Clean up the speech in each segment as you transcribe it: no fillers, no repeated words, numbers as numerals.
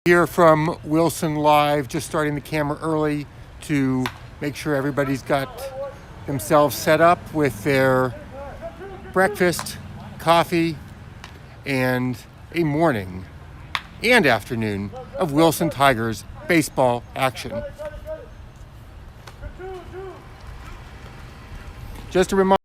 Here from Wilson Live, just starting the camera early to make sure everybody's got themselves set up with their breakfast, coffee, and a morning and afternoon of Wilson Tigers baseball action. Just a reminder.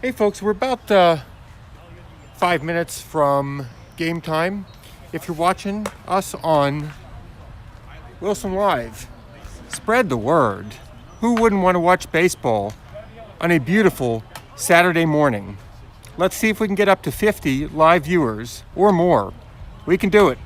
Hey folks, we're about 5 minutes from game time. If you're watching us on Wilson Live, spread the word. Who wouldn't want to watch baseball on a beautiful Saturday morning? Let's see if we can get up to 50 live viewers or more. We can do it.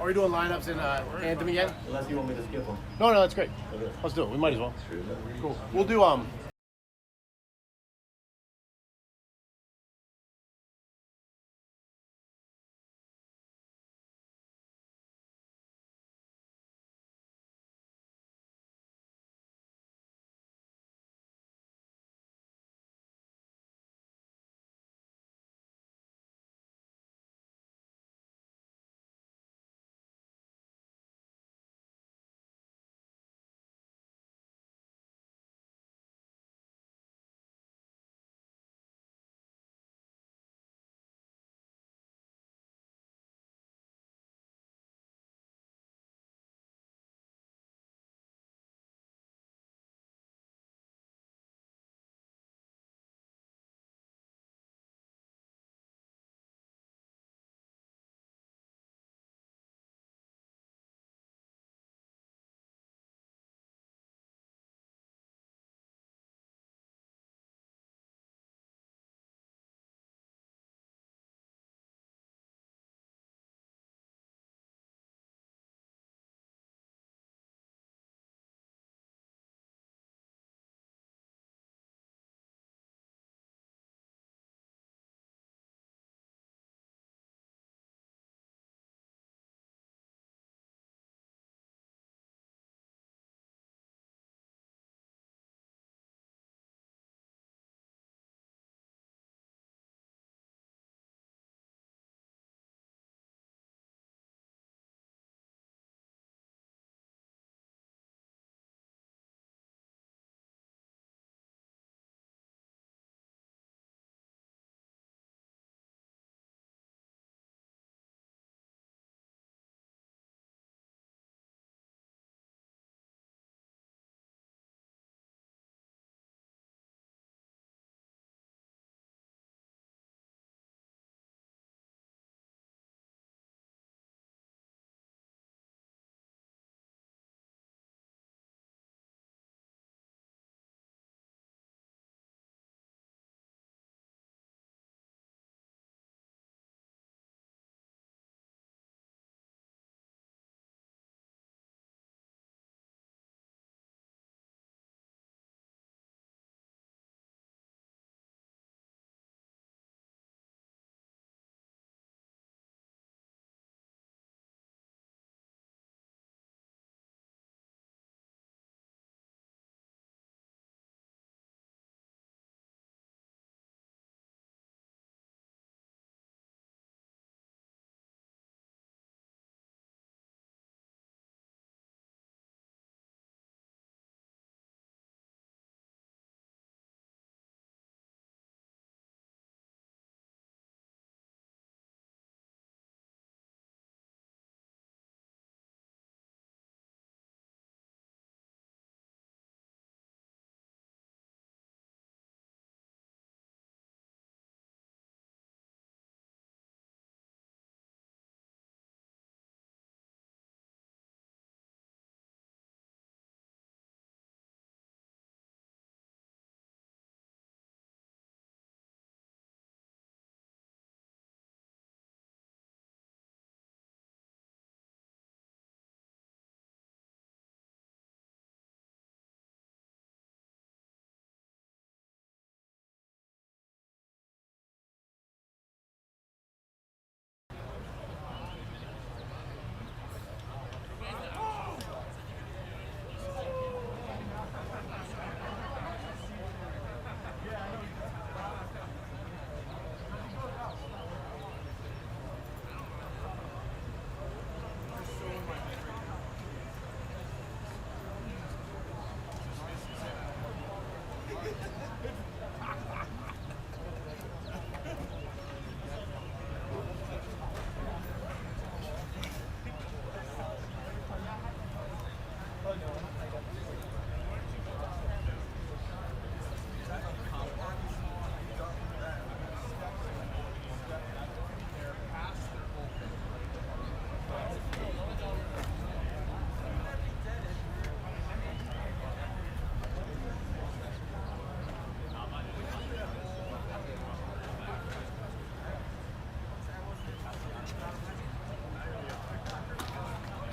Are we doing lineups in Anthem again? Unless you want me to skip them. No, that's great. Okay. Let's do it. We might as well. Sure. Cool. We'll do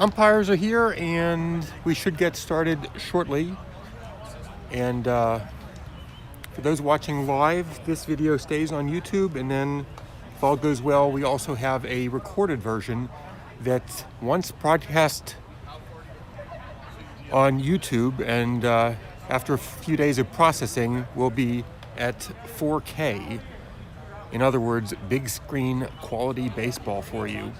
Umpires are here, and we should get started shortly. And for those watching live, this video stays on YouTube, and then if all goes well, we also have a recorded version that once broadcast on YouTube, and after a few days of processing, will be at 4K. In other words, big screen quality baseball for you.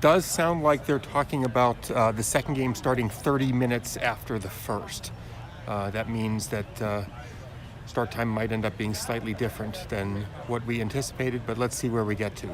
Does sound like they're talking about the second game starting 30 minutes after the first. That means that start time might end up being slightly different than what we anticipated, but let's see where we get to.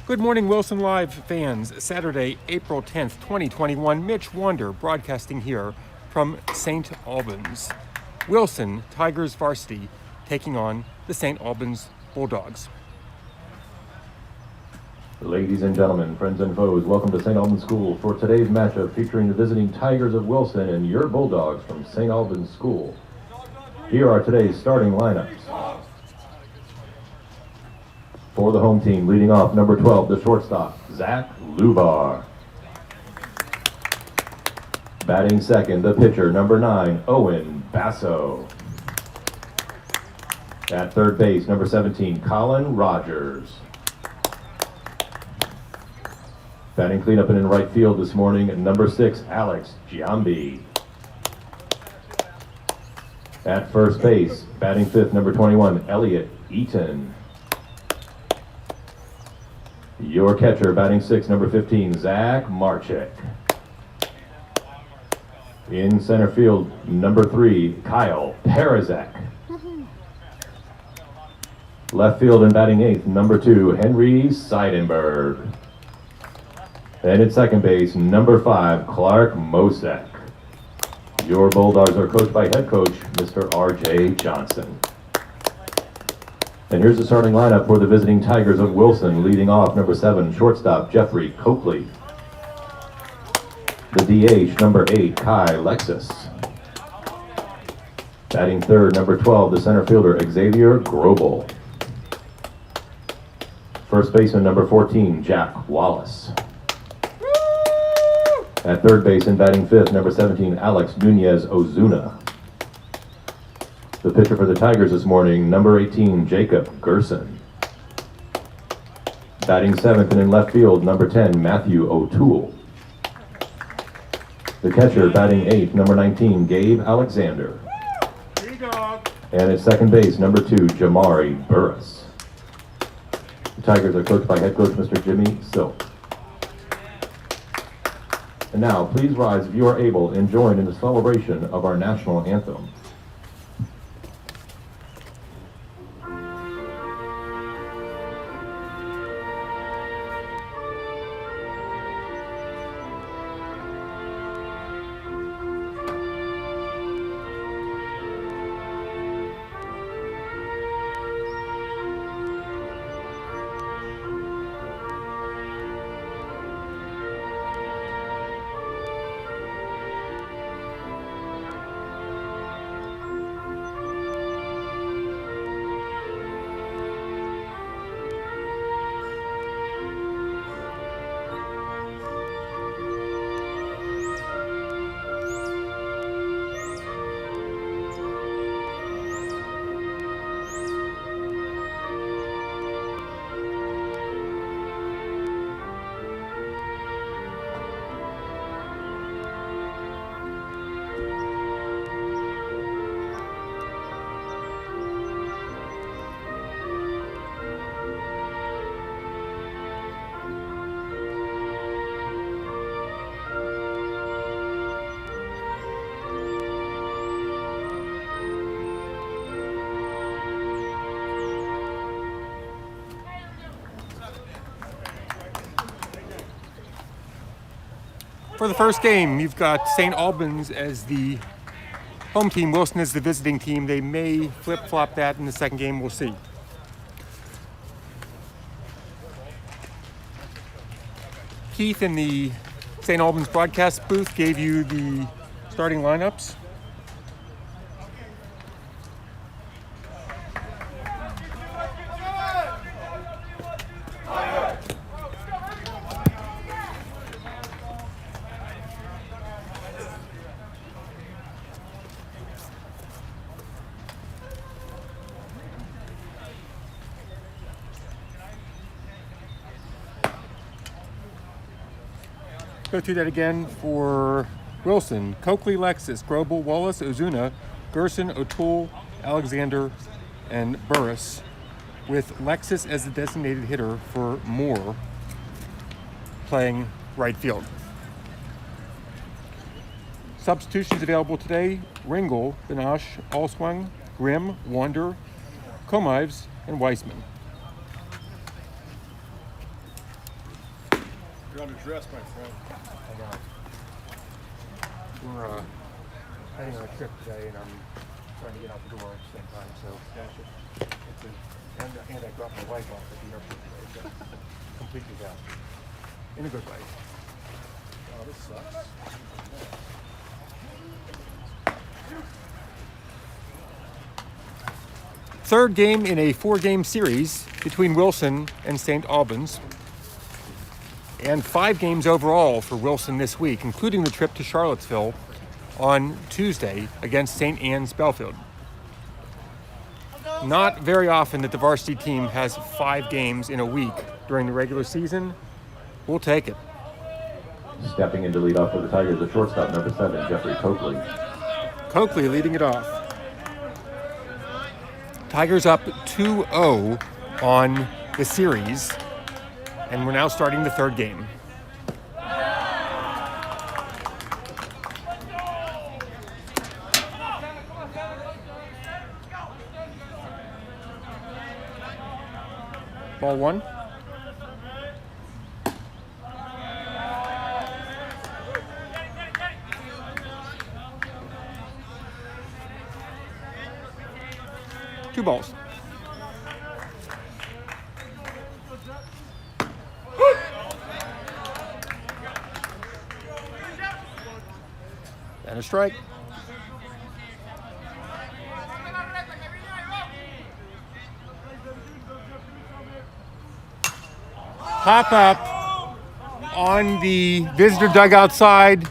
Good morning, Wilson Live fans. Saturday, April 10th, 2021. Mitch Wander broadcasting here from St. Albans. Wilson Tigers Varsity taking on the St. Albans Bulldogs. Ladies and gentlemen, friends and foes, welcome to St. Albans School for today's matchup featuring the visiting Tigers of Wilson and your Bulldogs from St. Albans School. Here are today's starting lineups. For the home team, leading off, number 12, the shortstop, Zach Lubar. Batting second, the pitcher, number 9, Owen Basso. At third base, number 17, Colin Rogers. Batting cleanup and in right field this morning, number 6, Alex Giambi. At first base, batting fifth, number 21, Elliot Eaton. Your catcher, batting sixth, number 15, Zach Marchek. In center field, number 3, Kyle Parizak. Left field and batting eighth, number 2, Henry Seidenberg. And at second base, number 5, Clark Mosek. Your Bulldogs are coached by head coach, Mr. R.J. Johnson. And here's the starting lineup for the visiting Tigers of Wilson. Leading off, number 7, shortstop, Jeffrey Coakley. The DH, number 8, Kai Lexus. Batting third, number 12, the center fielder, Xavier Grobel. First baseman, number 14, Jack Wallace. At third base and batting fifth, number 17, Alex Nunez Ozuna. The pitcher for the Tigers this morning, number 18, Jacob Gerson. Batting seventh and in left field, number 10, Matthew O'Toole. The catcher, batting eighth, number 19, Gabe Alexander. And at second base, number 2, Jamari Burris. The Tigers are coached by head coach Mr. Jimmy Silk. And now, please rise if you are able and join in the celebration of our national anthem. For the first game, you've got St. Albans as the home team, Wilson as the visiting team. They may flip-flop that in the second game, we'll see. Keith in the St. Albans broadcast booth gave you the starting lineups. Go through that again for Wilson. Coakley, Lexus, Grobel, Wallace, Ozuna, Gerson, O'Toole, Alexander, and Burris, with Lexus as the designated hitter for Moore playing right field. Substitutions available today: Ringel, Benash, Allswang, Grimm, Wander, Comives, and Weissman. You're underdressed, my friend. I know. We're heading on a trip today, and I'm trying to get out the door at the same time. So and I dropped my wife off at the airport today. So completely out. In a good way. Oh, this sucks. Third game in a 4-game series between Wilson and St. Albans. And 5 games overall for Wilson this week, including the trip to Charlottesville on Tuesday against St. Anne's Belfield. Not very often that the varsity team has 5 games in a week during the regular season. We'll take it. Stepping in to lead off for the Tigers, the shortstop, number 7, Jeffrey Coakley. Coakley leading it off. Tigers up 2-0 on the series, and we're now starting the third game. Ball 1. Two balls. And a strike. Pop up on the visitor dugout side.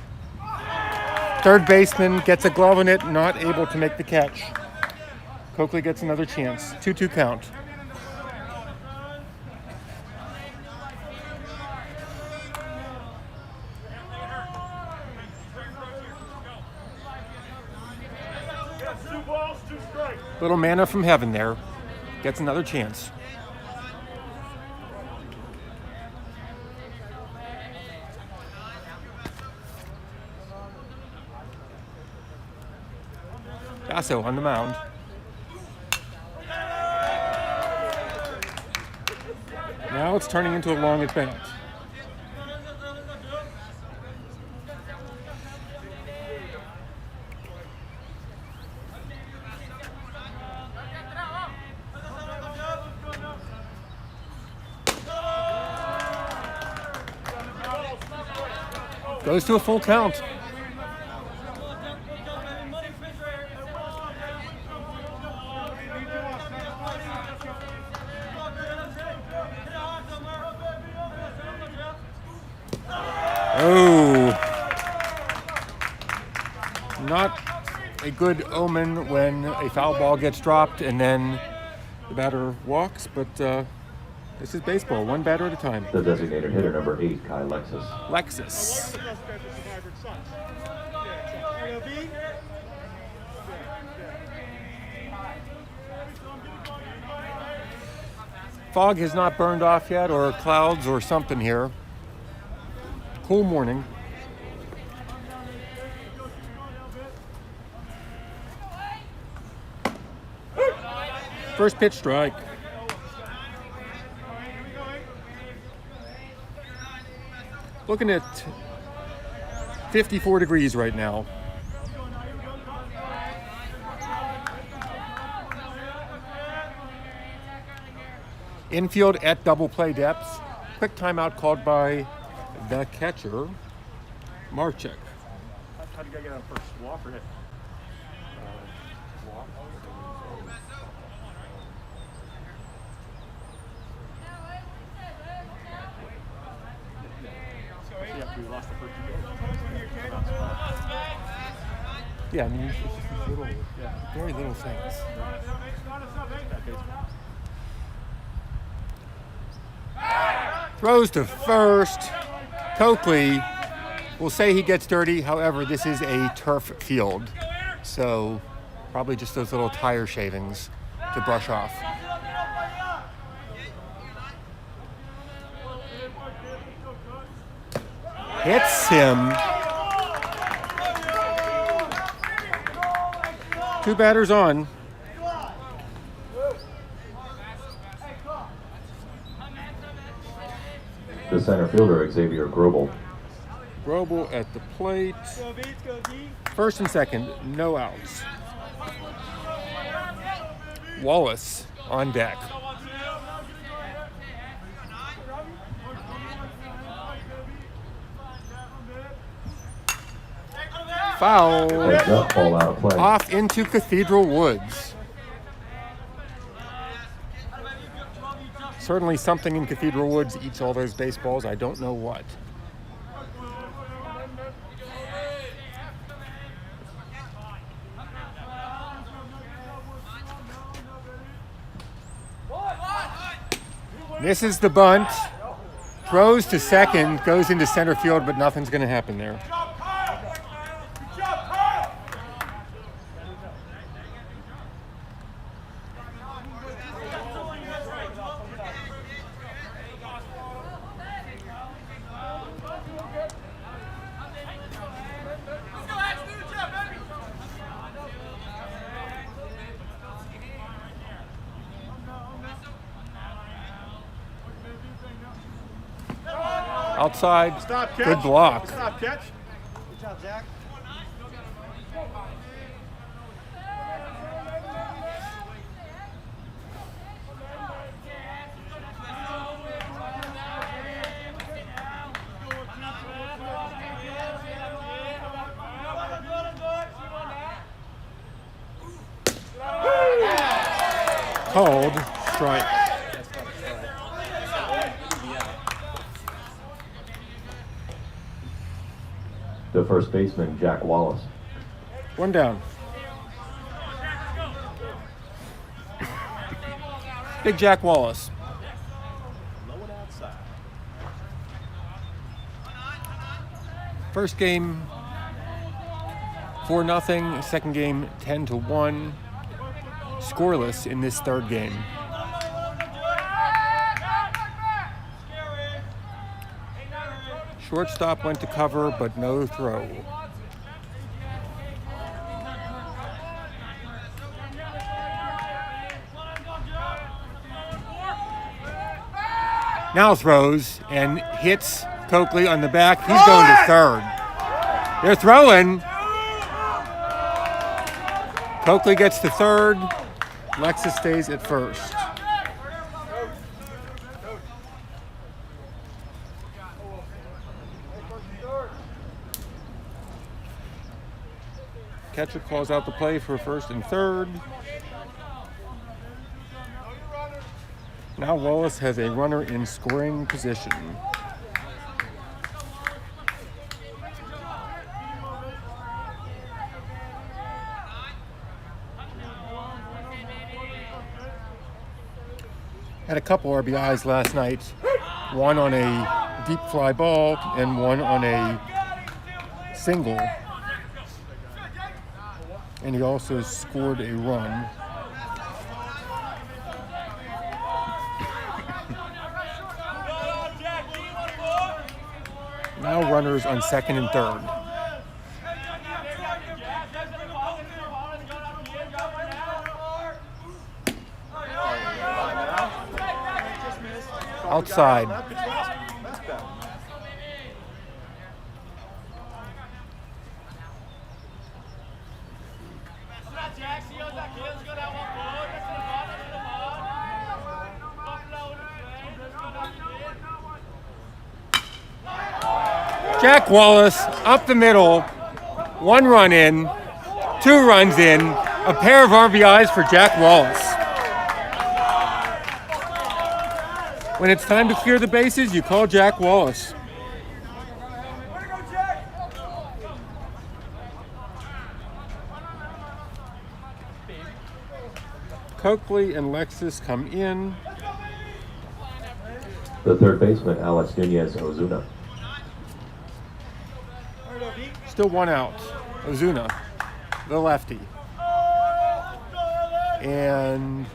Third baseman gets a glove on it, not able to make the catch. Coakley gets another chance. 2-2 count. Little manna from heaven there. Gets another chance. Basso on the mound. Now it's turning into a long at bat. Goes to a full count. Oh, not a good omen when a foul ball gets dropped and then the batter walks, but this is baseball, one batter at a time. The designated hitter, number 8, Kai Lexus. Lexus. Fog has not burned off yet, or clouds or something here. Cool morning. First pitch strike. Looking at 54 degrees right now. Infield at double play depth. Quick timeout called by the catcher, Marchek. How'd you get on first? Walk or hit? Walk. Yeah, we lost the first two games. Yeah, I mean, it's just these little, very little things. Throws to first. Coakley will say he gets dirty. However, this is a turf field, so probably just those little tire shavings to brush off. Hits him. 2 batters on. The center fielder, Xavier Grobel. Grobel at the plate. First and second, no outs. Wallace on deck. Foul. Heads up, ball out of play. Off into Cathedral Woods. Certainly something in Cathedral Woods eats all those baseballs. I don't know what. Misses the bunt. Throws to second. Goes into center field, but nothing's going to happen there. Outside, Stop, catch. good block. Stop, catch. Good job, Zach. Called strike. The first baseman, Jack Wallace. 1 down. Big Jack Wallace. Low and outside. First game 4-0. Second game 10-1. Scoreless in this third game. Shortstop went to cover, but no throw. Now throws and hits Coakley on the back. He's going to third. They're throwing. Coakley gets to third. Lexus stays at first. Catcher calls out the play for first and third. Now Wallace has a runner in scoring position. Had a couple RBIs last night. One on a deep fly ball and one on a single. And he also scored a run. Now runners on second and third. Outside. Jack Wallace up the middle, 1 run in, 2 runs in, a pair of RBIs for Jack Wallace. When it's time to clear the bases, you call Jack Wallace. Coakley and Lexus come in. The third baseman, Alex Nunez Ozuna. Still 1 out. Ozuna, the lefty. And,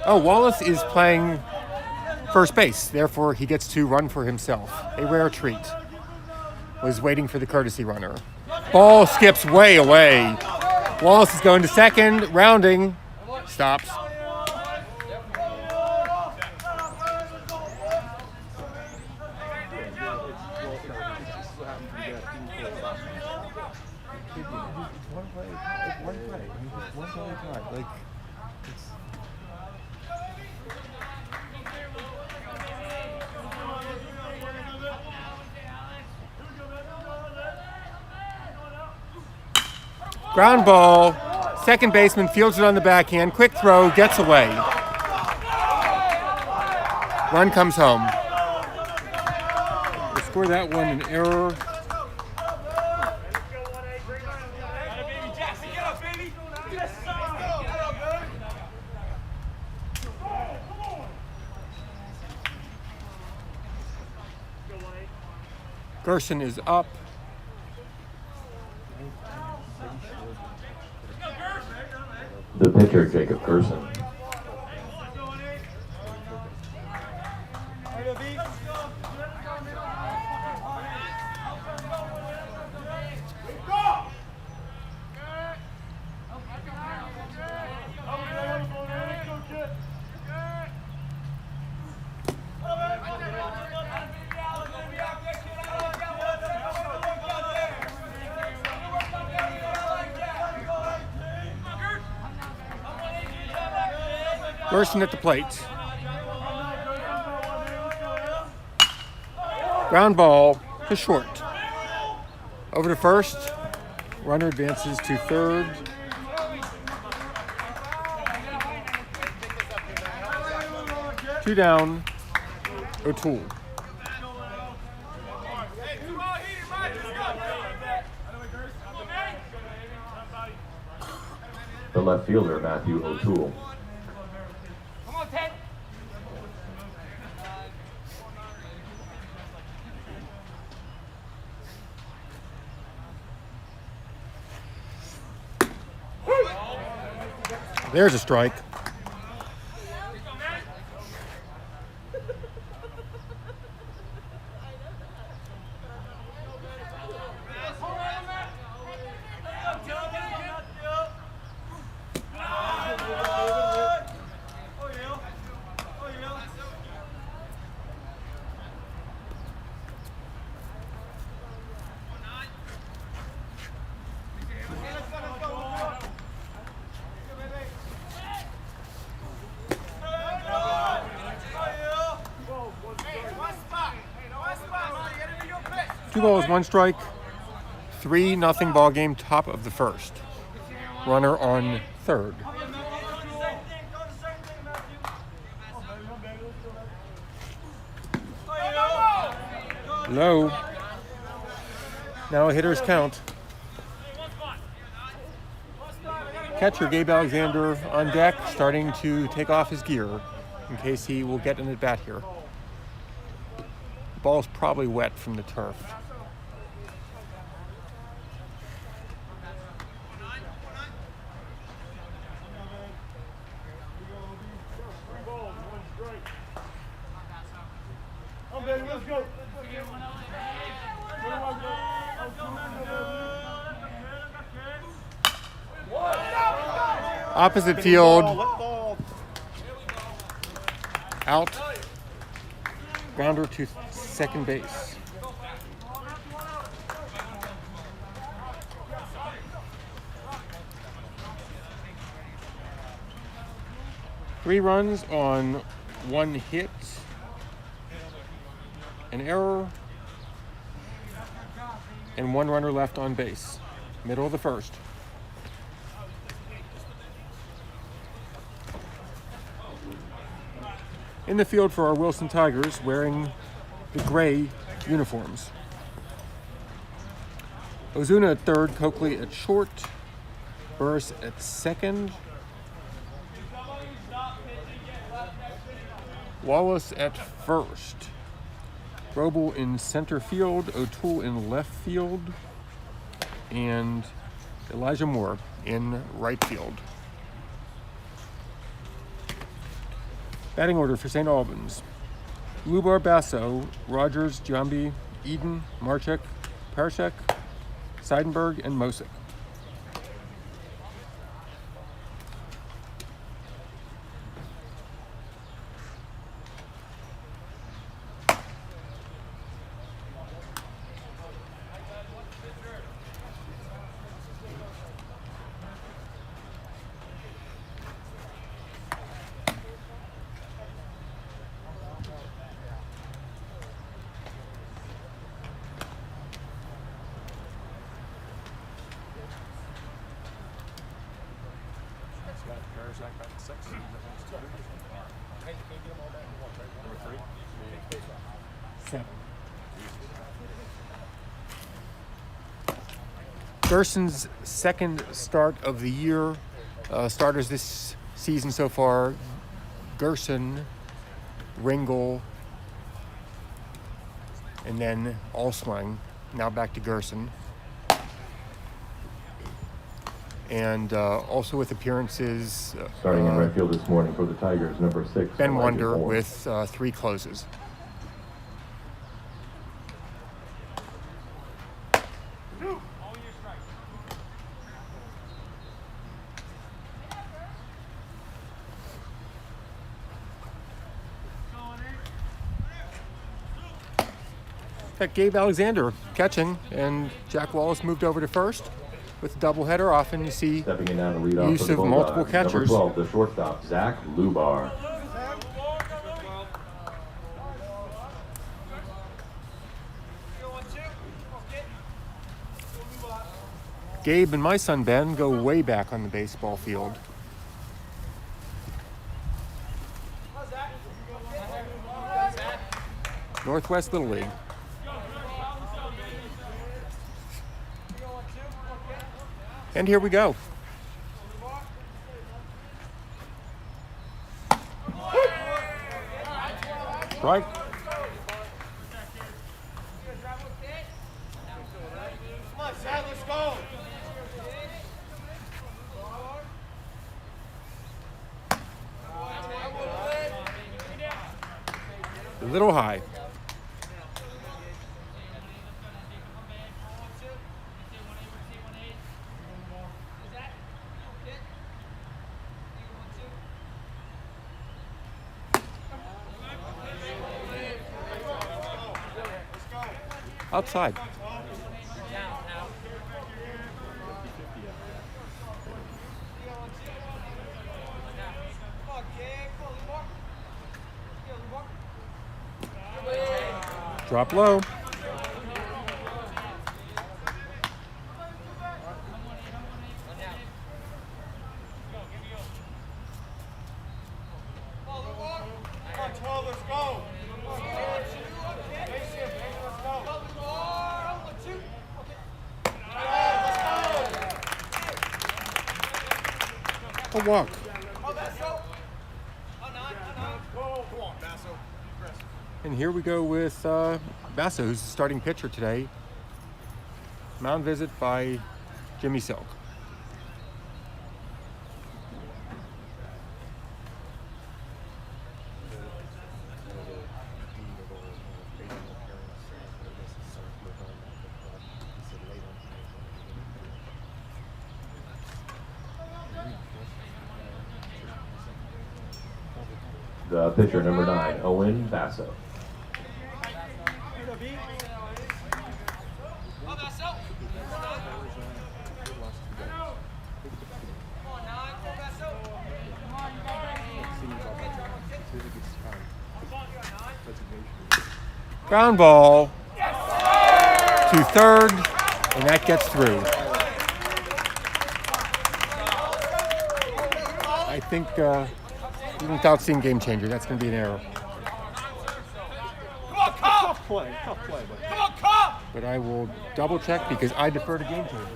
Wallace is playing first base. Therefore, he gets to run for himself. A rare treat. Was waiting for the courtesy runner. Ball skips way away. Wallace is going to second, rounding. Stops. Ground ball. Second baseman fields it on the backhand. Quick throw, gets away. Run comes home. We'll score that one an error. Gerson is up. The pitcher, Jacob Gerson. Gerson at the plate. Ground ball to short. Over to first. Runner advances to third. Two down. O'Toole. The left fielder, Matthew O'Toole. There's a strike. Two balls, one strike. 3-0 ball game, top of the first. Runner on third. Low. Now a hitter's count. Catcher Gabe Alexander on deck, starting to take off his gear in case he will get an at-bat here. The ball's probably wet from the turf. Opposite field. Out. Grounder to second base. 3 runs on 1 hit, an error, and 1 runner left on base. Middle of the first. In the field for our Wilson Tigers, wearing the gray uniforms. Ozuna at third, Coakley at short, Burris at second, Wallace at first, Roble in center field, O'Toole in left field, and Elijah Moore in right field. Batting order for St. Albans: Lubar, Basso, Rogers, Giambi, Eden, Marchek, Parashek, Seidenberg, and Mosick. Parashak back at 6. Number 3. 7. Gerson's second start of the year. Starters this season so far: Gerson, Ringel, and then Allswang. Now back to Gerson. And also with appearances. Starting in right field this morning for the Tigers, number 6. Ben Elijah Wonder Moore. with 3 closes. Got Gabe Alexander catching, and Jack Wallace moved over to first. With a doubleheader, often you see Stepping in now to lead off use for the of multiple Bulldogs, catchers. Number 12, the shortstop, Zach Lubar. Gabe and my son Ben go way back on the baseball field. Northwest Little League. And here we go. Right. A little high. Outside. Drop low. A walk. And here we go with Basso, who's the starting pitcher today. Mound visit by Jimmy Silk. The pitcher, number 9, Owen Basso. Ground ball to third, and that gets through. I think, even without seeing game changer, that's going to be an error. Tough play, But I will double check because I defer to game changer.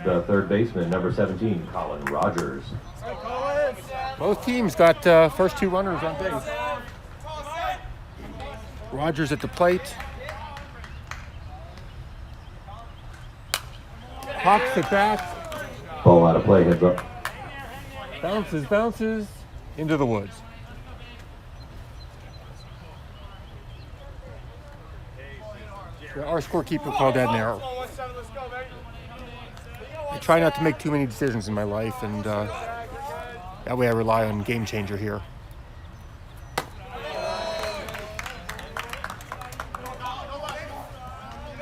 The third baseman, number 17, Colin Rogers. Both teams got first two runners on base. Rogers at the plate. Hawks it back. Ball out of play, heads up. Bounces into the woods. Our scorekeeper called that an error. I try not to make too many decisions in my life, and that way I rely on game changer here.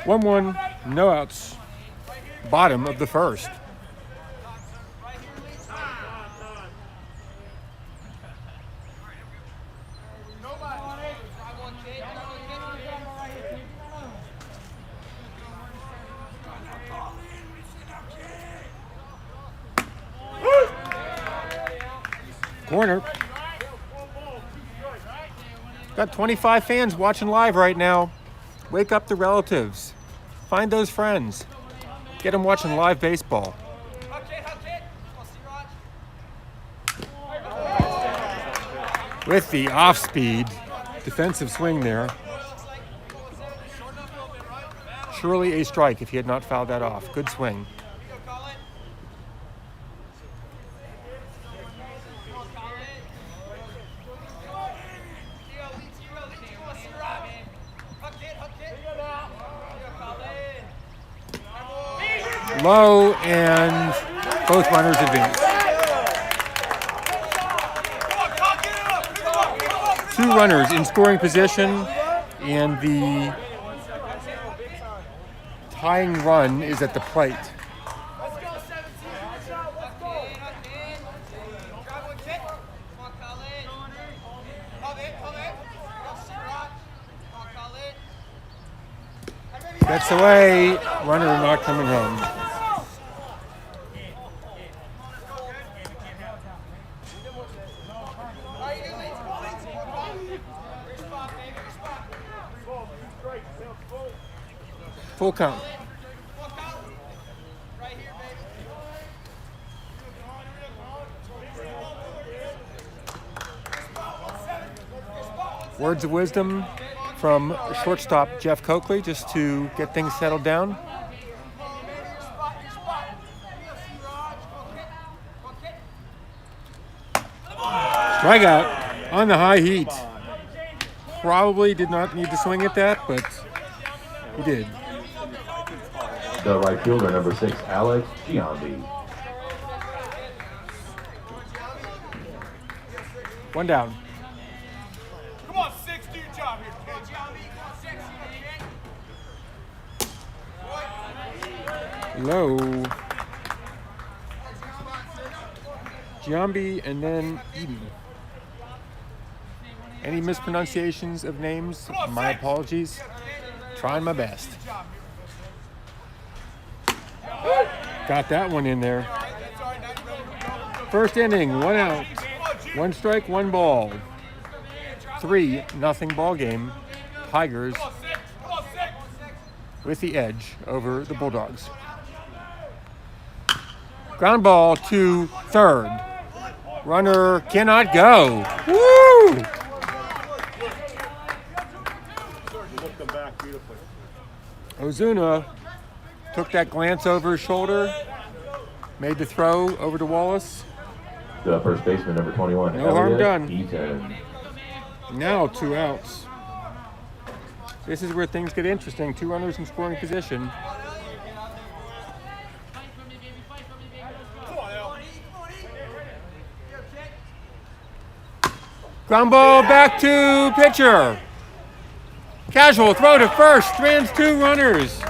One, no outs. Bottom of the first. Corner. Got 25 fans watching live right now. Wake up the relatives. Find those friends. Get them watching live baseball. With the off-speed defensive swing there. Surely a strike if he had not fouled that off. Good swing. Low, and both runners advance. Two runners in scoring position, and the tying run is at the plate. That's away, runner not coming home. Full count. Words of wisdom from shortstop Jeff Coakley just to get things settled down. Strikeout on the high heat. Probably did not need to swing at that, but he did. The right fielder, number 6, Alex Giambi. One down. Come on, 6, do your job here. Low. Giambi and then Eden. Any mispronunciations of names? My apologies. Trying my best. Got that one in there. First inning, 1 out. 1 strike, 1 ball. 3-0 ball game. Tigers with the edge over the Bulldogs. Ground ball to third. Runner cannot go. Woo! Look them back beautifully. Ozuna took that glance over his shoulder, made the throw over to Wallace. The first baseman, number 21, No harm Elliot done. Eaton. Now 2 outs. This is where things get interesting. 2 runners in scoring position. Ground ball back to pitcher. Casual throw to first, strands 2 runners.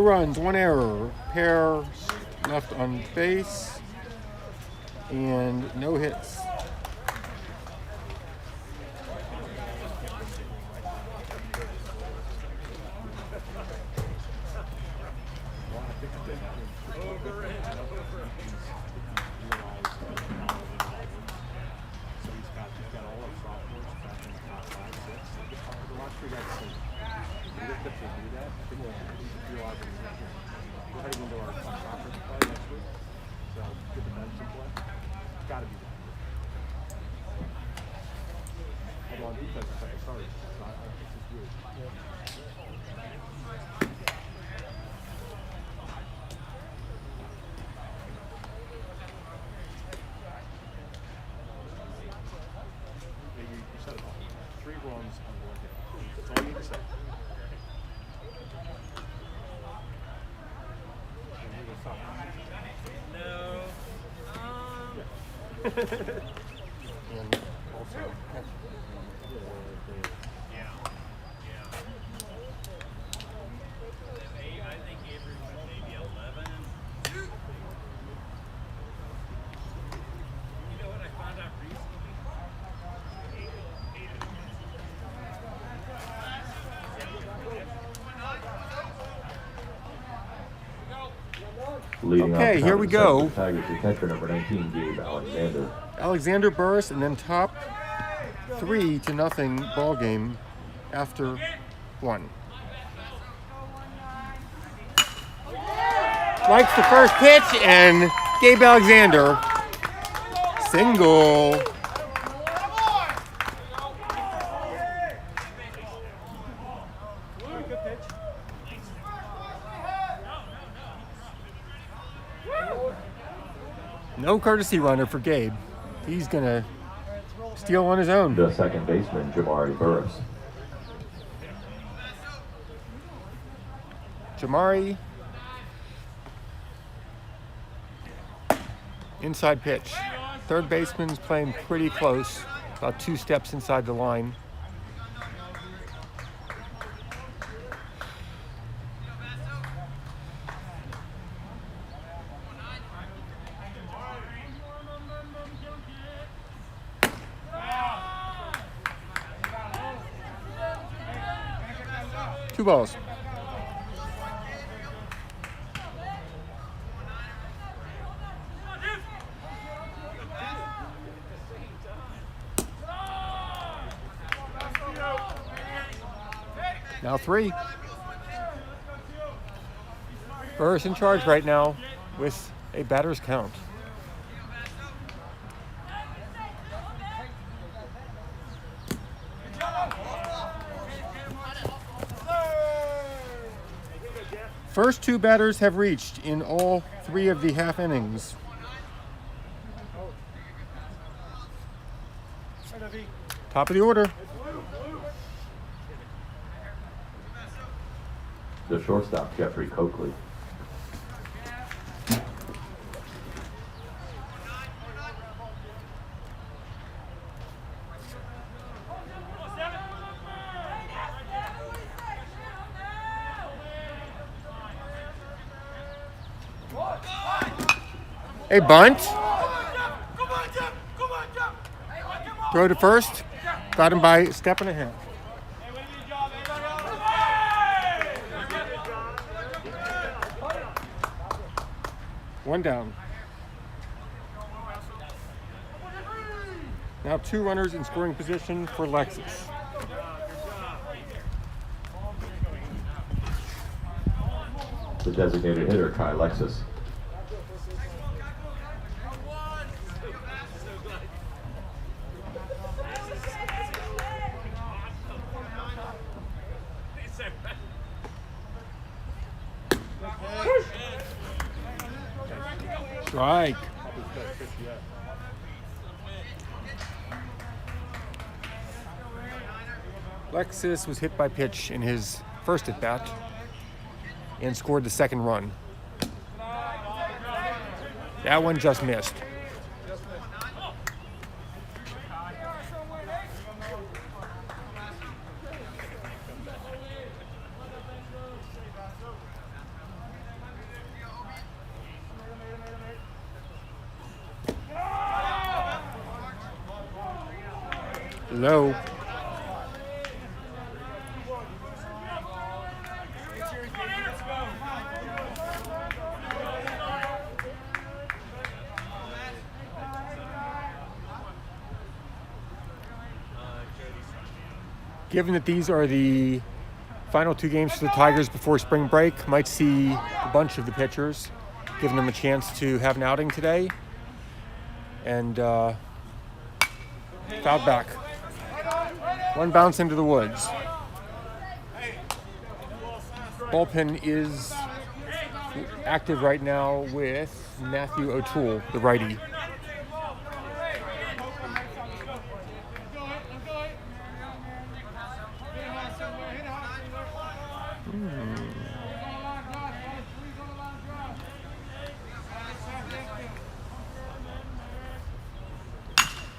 runs, 1 error, pair left on base, and no hits. And also, Leading Okay, off here we go. Tigers, the catcher, number 19, Gabe Alexander. Alexander Burris, and then top 3-0 ball game after 1. Likes the first pitch, and Gabe Alexander single. No courtesy runner for Gabe. He's going to steal on his own. The second baseman, Jamari Burris. Jamari. Inside pitch. Third baseman's playing pretty close, about 2 steps inside the line. Two balls. Now 3. Burris in charge right now with a batter's count. First 2 batters have reached in all 3 of the half innings. Top of the order. The shortstop, Jeffrey Coakley. A bunt. Throw to first. Got him by a step and a half. One down. Now 2 runners in scoring position for Lexus. The designated hitter, Kai Lexus. Strike. Lexus was hit by pitch in his first at bat and scored the second run. That one just missed. Low. Given that these are the final 2 games for the Tigers before spring break, might see a bunch of the pitchers, giving them a chance to have an outing today. And fouled back. 1 bounce into the woods. Bullpen is active right now with Matthew O'Toole, the righty.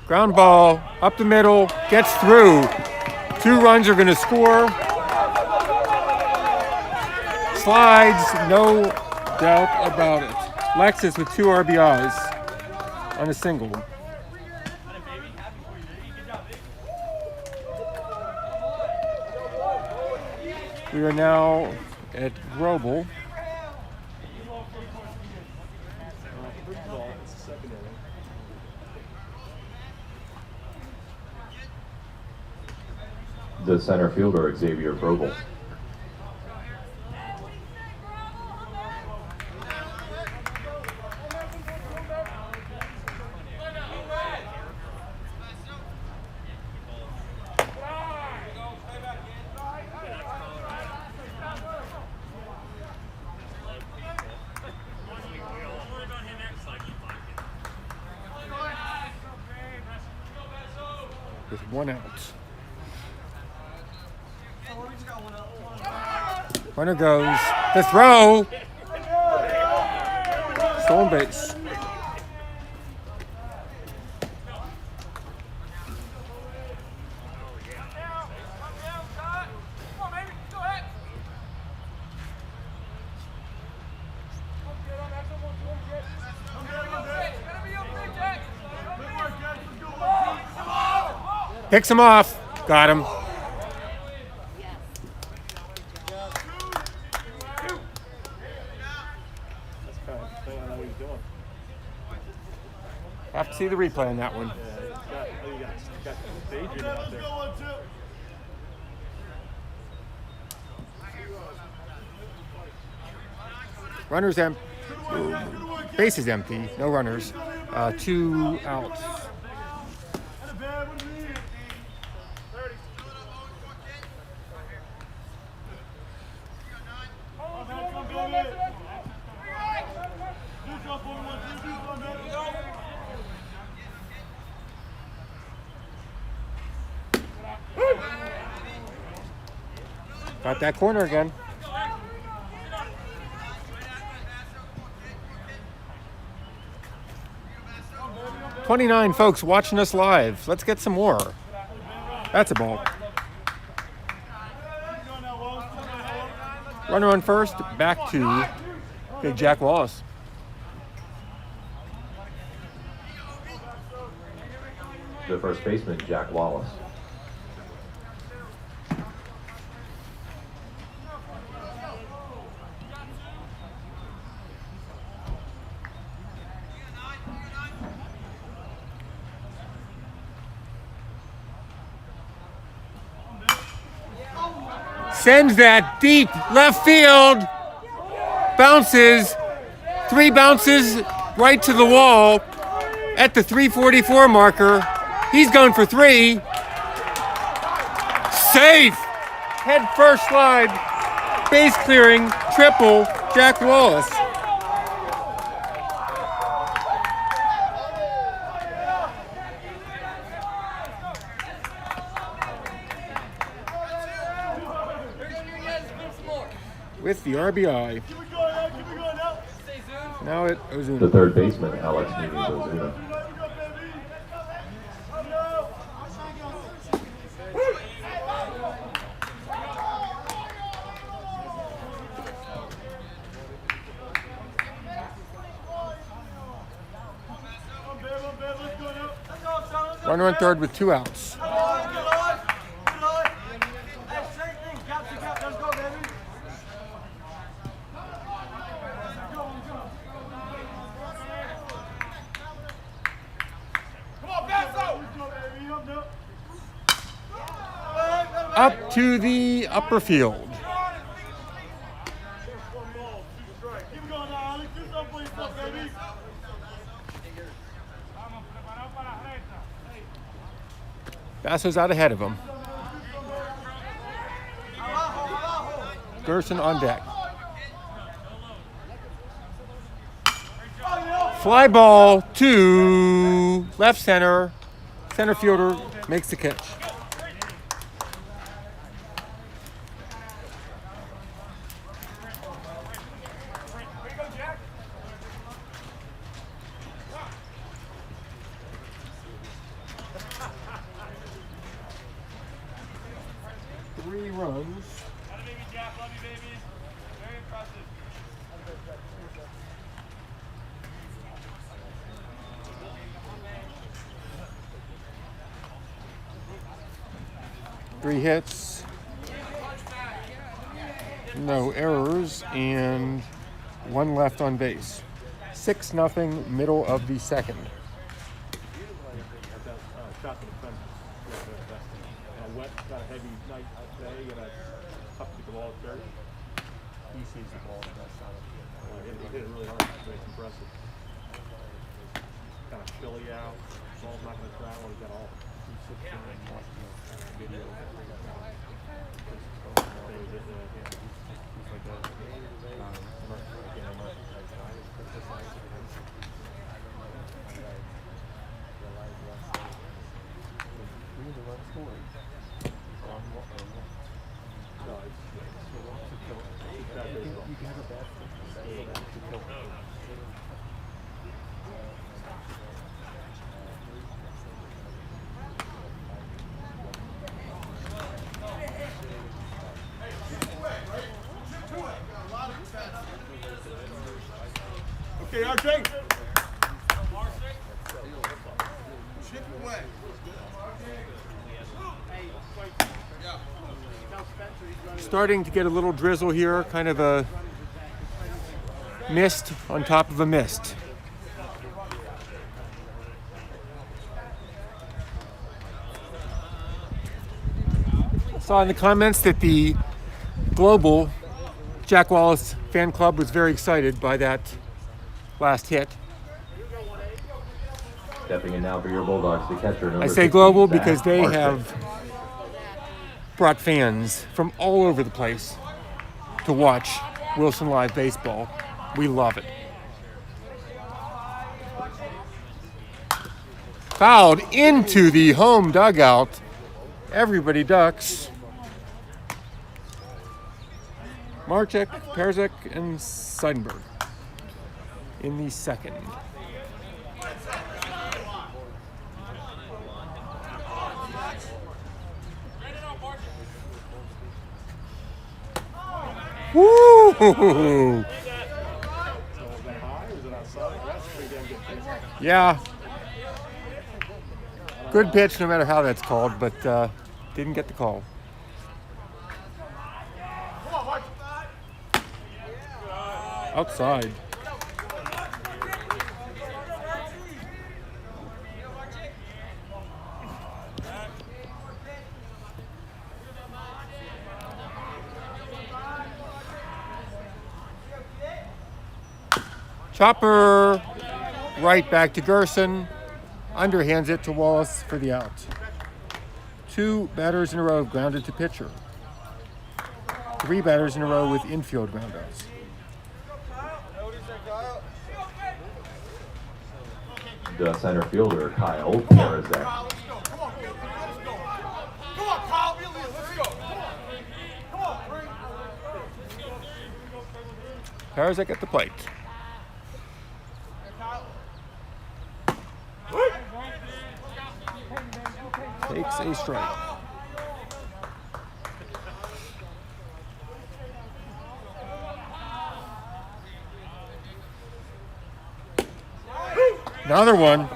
Ground ball up the middle, gets through. 2 runs are going to score. Slides, no doubt about it. Lexus with 2 RBIs on a single. We are now at Grobel. The center fielder, Xavier Brobel. With 1 out. Runner goes. The throw. Stolen base. Picks him off. Got him. Have to see the replay on that one. Runners empty. Base is empty. No runners. 2 outs. Got that corner again. "29 folks watching us live. Let's get some more." That's a ball. Runner on first, back to Big Jack Wallace. The first baseman, Jack Wallace. Sends that deep left field. Bounces. 3 bounces right to the wall at the 344 marker. He's going for 3. Safe. Head first slide. Base clearing. Triple. Jack Wallace. With the RBI. Now it Ozuna. The third baseman, Alex Ozuna. Runner on third with 2 outs. up to the upper field. Basso's out ahead of him. Gerson on deck. Fly ball to left center. Center fielder makes the catch. Three runs. 3 hits, no errors, and 1 left on base. 6-0, middle of the second. Shot to the fence. Wet, got a heavy night today, and tough to get the ball at third. He sees the ball. He hit it really hard. It's impressive. Kind of chilly out. Ball's not going to travel. He's got all. He's 16 and watching the video. Okay, RJ. Chip away. Starting to get a little drizzle here, kind of a mist on top of a mist. I saw in the comments that the Global Jack Wallace fan club was very excited by that last hit. Stepping in now for your Bulldogs, the catcher. I say Global because they have brought fans from all over the place to watch Wilson Live baseball. We love it. Fouled into the home dugout. Everybody ducks. Marchek, Perzek, and Seidenberg in the second. Woo! Yeah. Good pitch, no matter how that's called, but didn't get the call. Outside. Chopper right back to Gerson. Underhands it to Wallace for the out. 2 batters in a row grounded to pitcher. 3 batters in a row with infield groundouts. The center fielder, Kyle Perzek. Perzek at the plate. Takes a strike. Another one.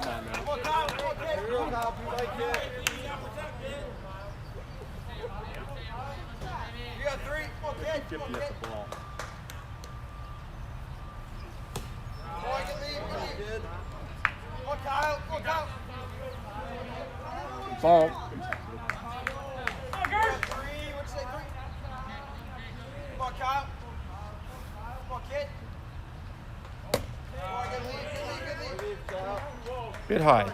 Ball. Bit high.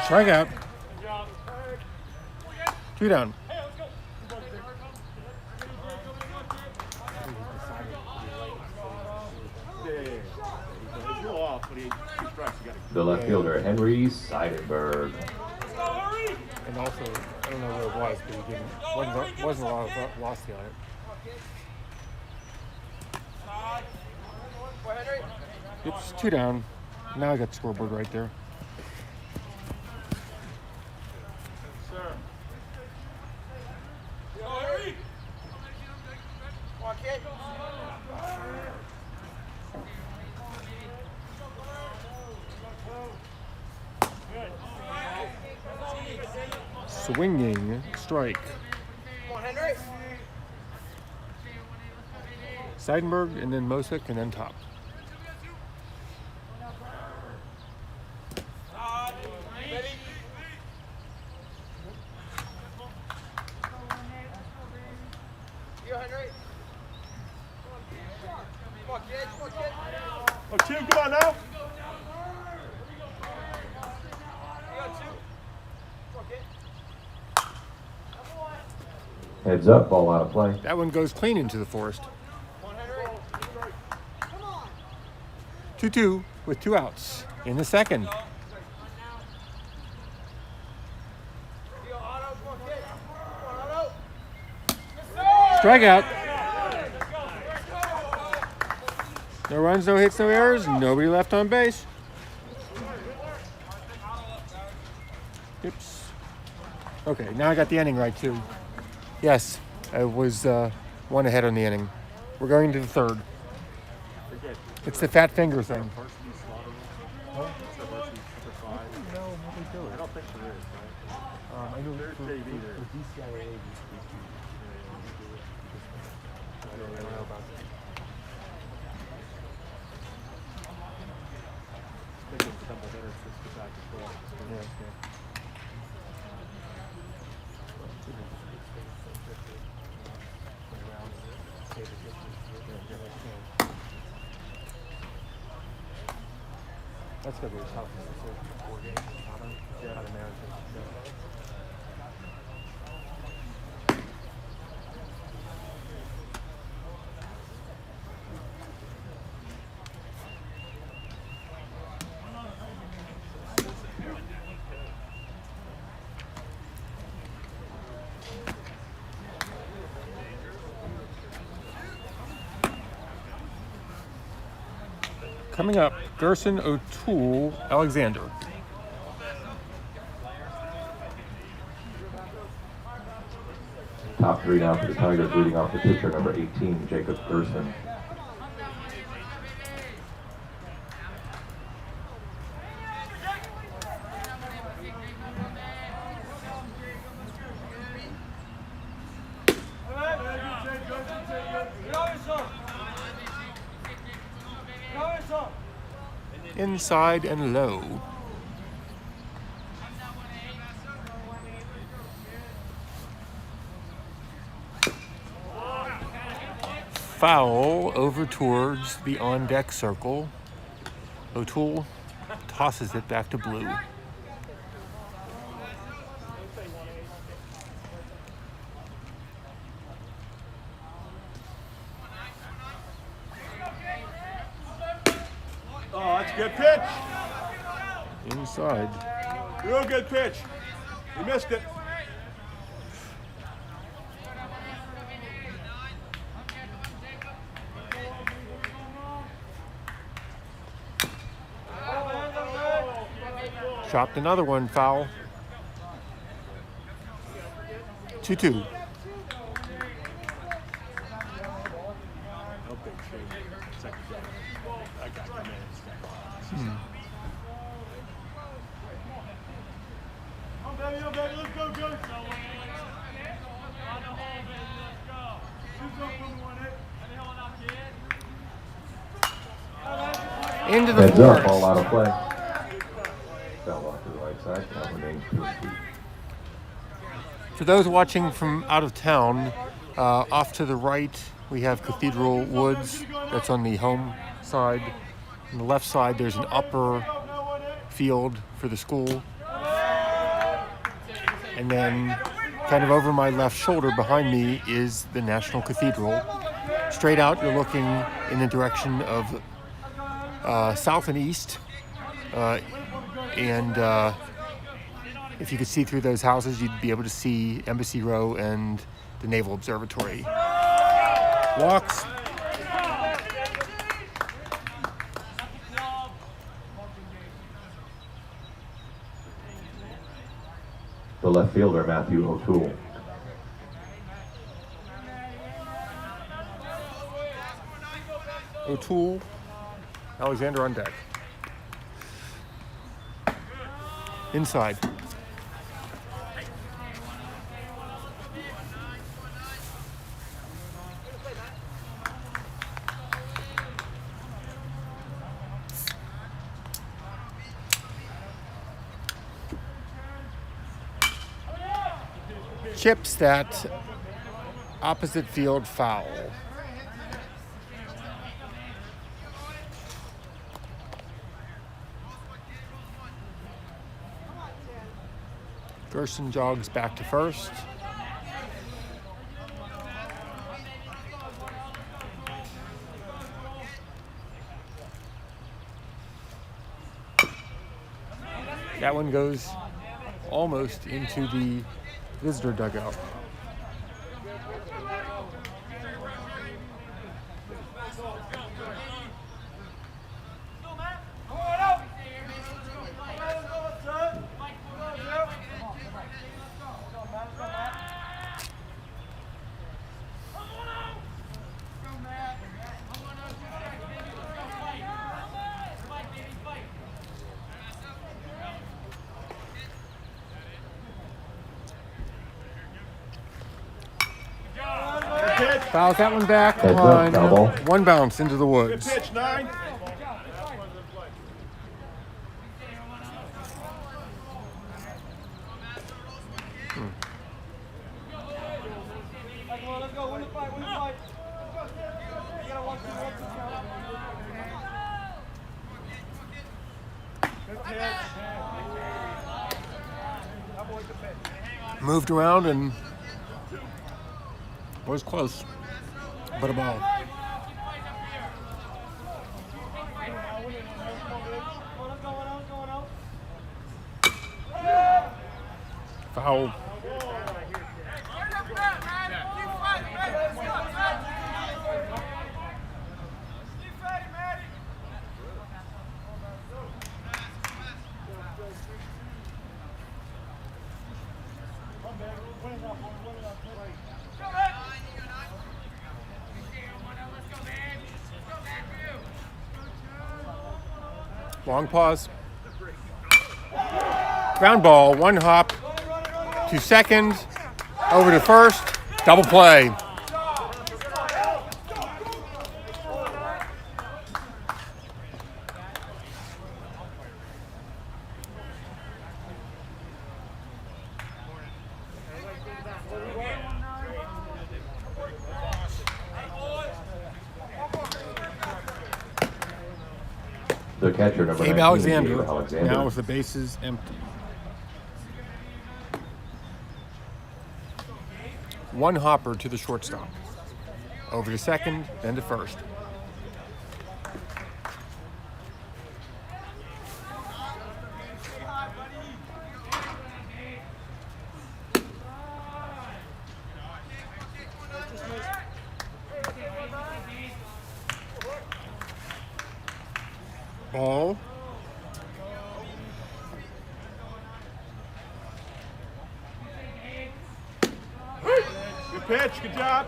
Strikeout. 2 down. The left fielder, Henry Seidenberg. And also, I don't know where it was, but he wasn't a lot of velocity on it. Oops, 2 down. Now I got the scoreboard right there. Swinging strike. Seidenberg and then Mosick and then Top. Oh, Tim, come on now. Heads up, ball out of play. That one goes clean into the forest. 2-2 with 2 outs in the second. Strikeout. No runs, no hits, no errors. Nobody left on base. Oops. Okay, now I got the inning right too. Yes, I was 1 ahead on the inning. We're going to the third. It's the fat finger thing. I don't think there is, right? I know There's JV there. That's gonna be a tough one. 4 games. Yeah, how to manage it. Coming up, Gerson O'Toole Alexander. Top 3 now for the Tigers, leading off the pitcher, number 18, Jacob Gerson. Inside and low. Foul over towards the on-deck circle. O'Toole tosses it back to Blue. Oh, that's a good pitch. Inside. Real good pitch. You missed it. Chopped another one, foul. 2-2. No big shake. Second down. I got the minutes. Oh, baby, let's go, go. Into the Heads up, ball forest. out of play. Outside, count remains 2-2. For those watching from out of town, off to the right, we have Cathedral Woods. That's on the home side. On the left side, there's an upper field for the school. And then kind of over my left shoulder behind me is the National Cathedral. Straight out, you're looking in the direction of south and east. And if you could see through those houses, you'd be able to see Embassy Row and the Naval Observatory. Walks. The left fielder, Matthew O'Toole. O'Toole, Alexander on deck. Inside. Chips that opposite field foul. Gerson jogs back to first. That one goes almost into the visitor dugout. Fouls that one back Heads up, on double. one bounce into the Good woods. pitch, 9. Moved around and was close, but a ball. Foul. Long pause. Ground ball, one hop to second, over to first, double play. The catcher, number Gabe 19, Alexander, Gabe Alexander. now with the bases empty. One hopper to the shortstop. Over to second, then to first. Ball. Good pitch, good job.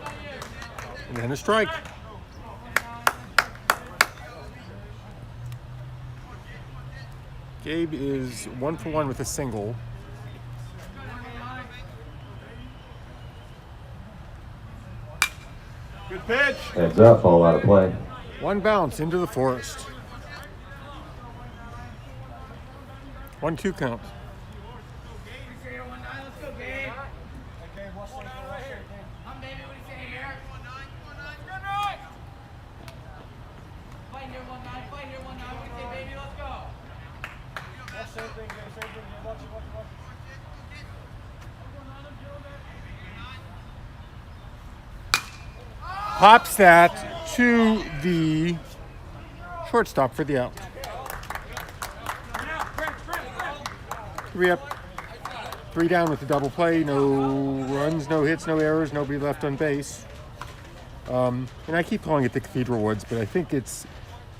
And then a strike. Gabe is 1 for 1 with a single. Good pitch. Heads up, ball out of play. One bounce into the forest. 1-2 count. Pops that to the shortstop for the out. 3 up, 3 down with the double play. No runs, no hits, no errors, nobody left on base. And I keep calling it the Cathedral Woods, but I think it's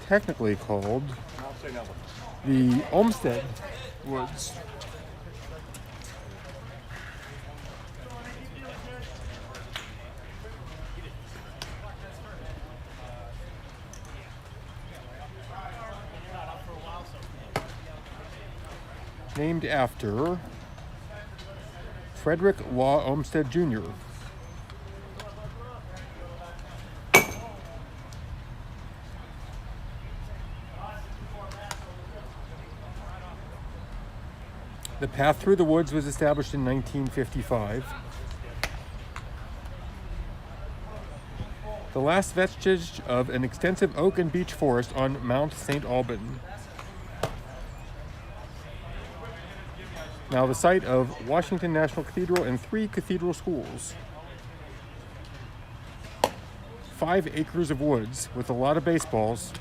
technically called the Olmsted Woods. Named after Frederick Law Olmsted Jr. The path through the woods was established in 1955. The last vestige of an extensive oak and beech forest on Mount St. Alban. Now the site of Washington National Cathedral and 3 cathedral schools. 5 acres of woods with a lot of baseballs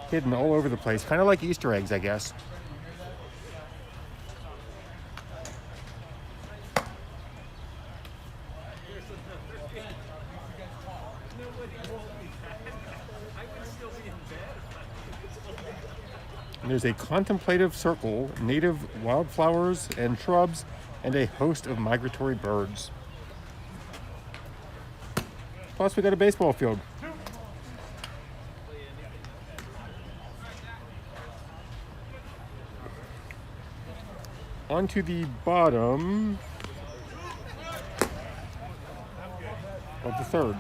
hidden all over the place. Kind of like Easter eggs, I guess. There's a contemplative circle, native wildflowers and shrubs, and a host of migratory birds. Plus, we got a baseball field. On to the bottom of the third.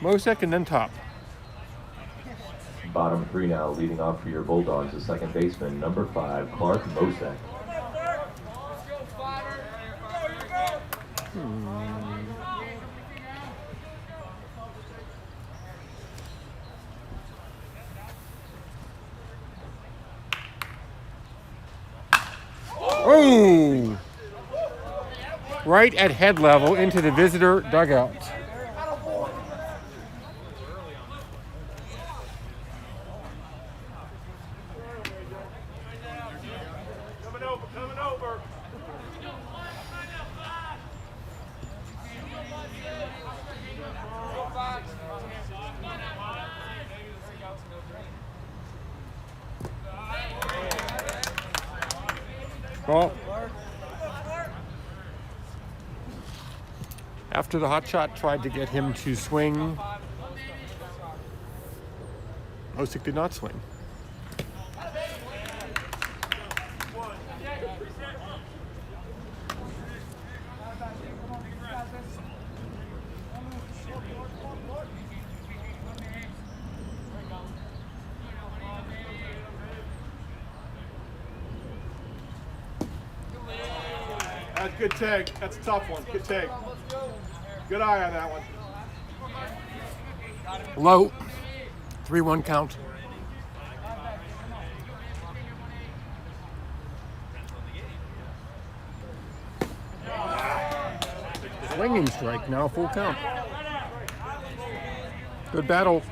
Mosek and then top. Bottom 3 now, leading off for your Bulldogs, the second baseman, number 5, Clark Mosek. Oh! Right at head level into the visitor dugout. Coming over. Ball. After the hot shot tried to get him to swing, Mosek did not swing. That's a good tag. That's a tough one. Good tag. Good eye on that one. Low. 3-1 count. Swinging strike, now full count. Good battle.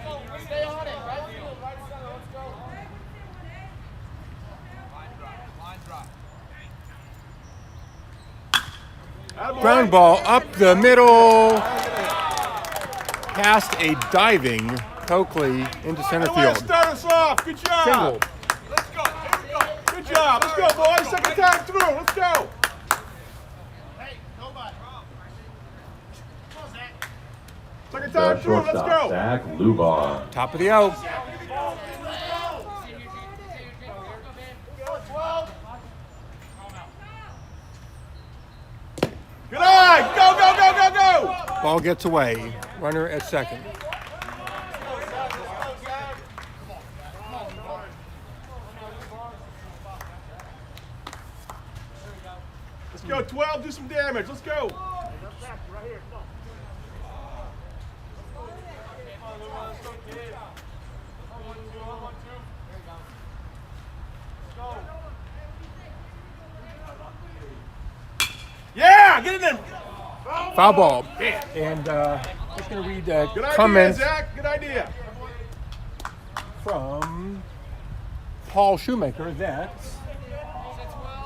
Ground ball up the middle. Past a diving Coakley into center field. Start us off. Good job. Single. Let's go. Good job. Let's go, boys. Second time through. Let's go. Second time The through. Let's shortstop, go. Zach Lubar. Top of the O. Good eye. Go, go, go, go, go. Ball gets away. Runner at second. Let's go, 12, do some damage. Let's go. Yeah, get in there. Foul ball. And just going to read a Good comment idea, Zach. Good idea. from Paul Shoemaker that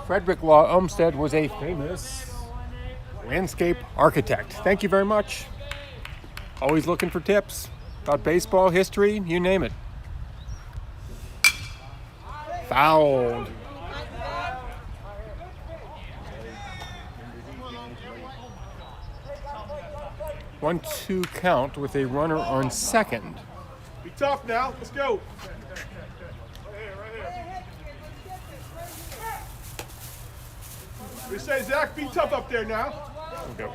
Frederick Law Olmsted was a famous landscape architect. Thank you very much. Always looking for tips about baseball, history, you name it. Fouled. 1-2 count with a runner on second. Be tough now. Let's go. We say, Zach, be tough up there now. Okay.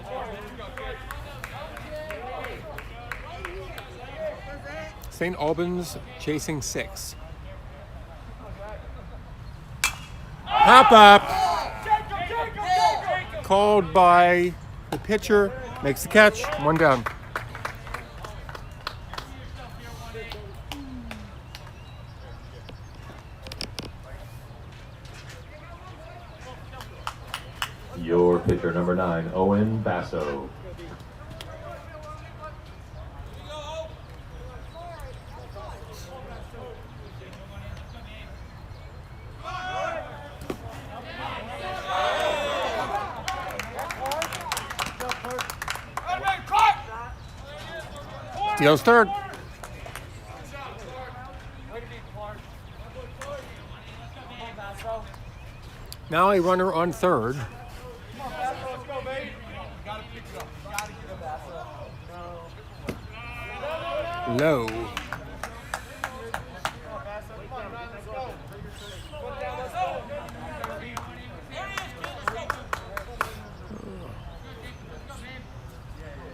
St. Albans chasing 6. Hop up. Called by the pitcher. Makes the catch. 1 down. Your pitcher, number 9, Owen Basso. Deals third. Now a runner on third. Low.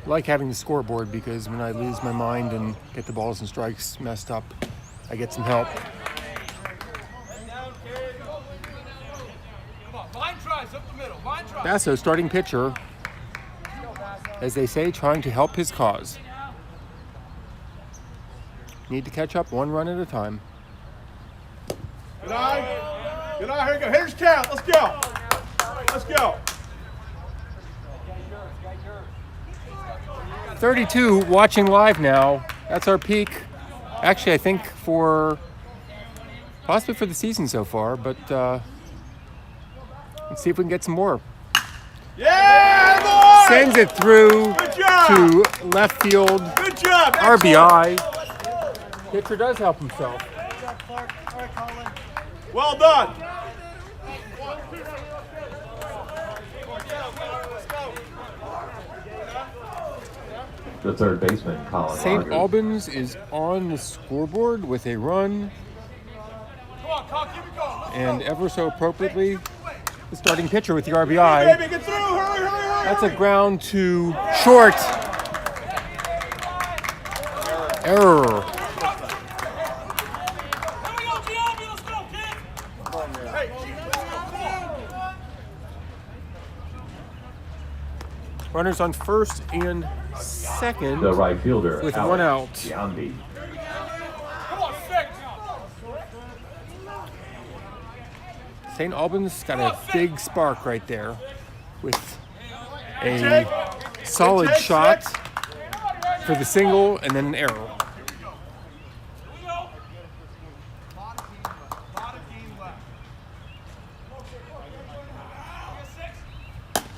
I like having the scoreboard because when I lose my mind and get the balls and strikes messed up, I get some help. Basso, starting pitcher, as they say, trying to help his cause. Need to catch up 1 run at a time. Good eye. Good eye. Here we go. Here's count. Let's go. Let's go. 32 watching live now. That's our peak. Actually, I think possibly for the season so far, but let's see if we can get some more. Yeah, boy! Sends it through Good job. to left field. Good job. RBI. Pitcher does help himself. Well done. The third baseman, Colin St. Marcus. Albans is on the scoreboard with a run. And ever so appropriately, the starting pitcher with the RBI. Baby, get through. Hurry, hurry, hurry. That's a ground to short. Error. Runners on first and second The right fielder, with Alex 1 out. Giambi. St. Albans got a big spark right there with a solid shot for the single and then an error.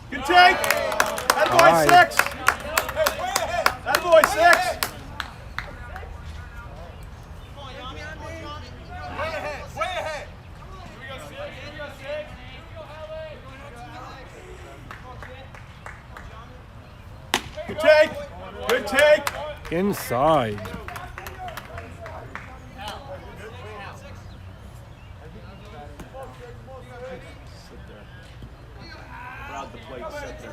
Good take. That boy All right. 6. That boy 6. Good take. Good take. Inside. Crowd the plate, sit there.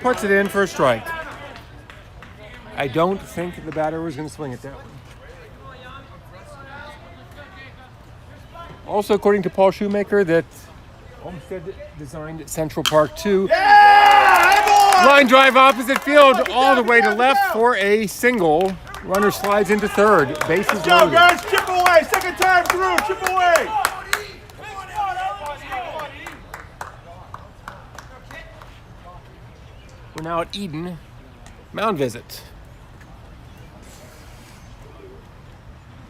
Puts it in for a strike. I don't think the batter was going to swing at that one. Also, according to Paul Shoemaker, that Olmsted designed Central Park 2. Line drive opposite field all the way to left for a single. Runner slides into third. Bases Good job, loaded. guys. Chip away. Second time through. Chip away. We're now at Eden. Mound visit.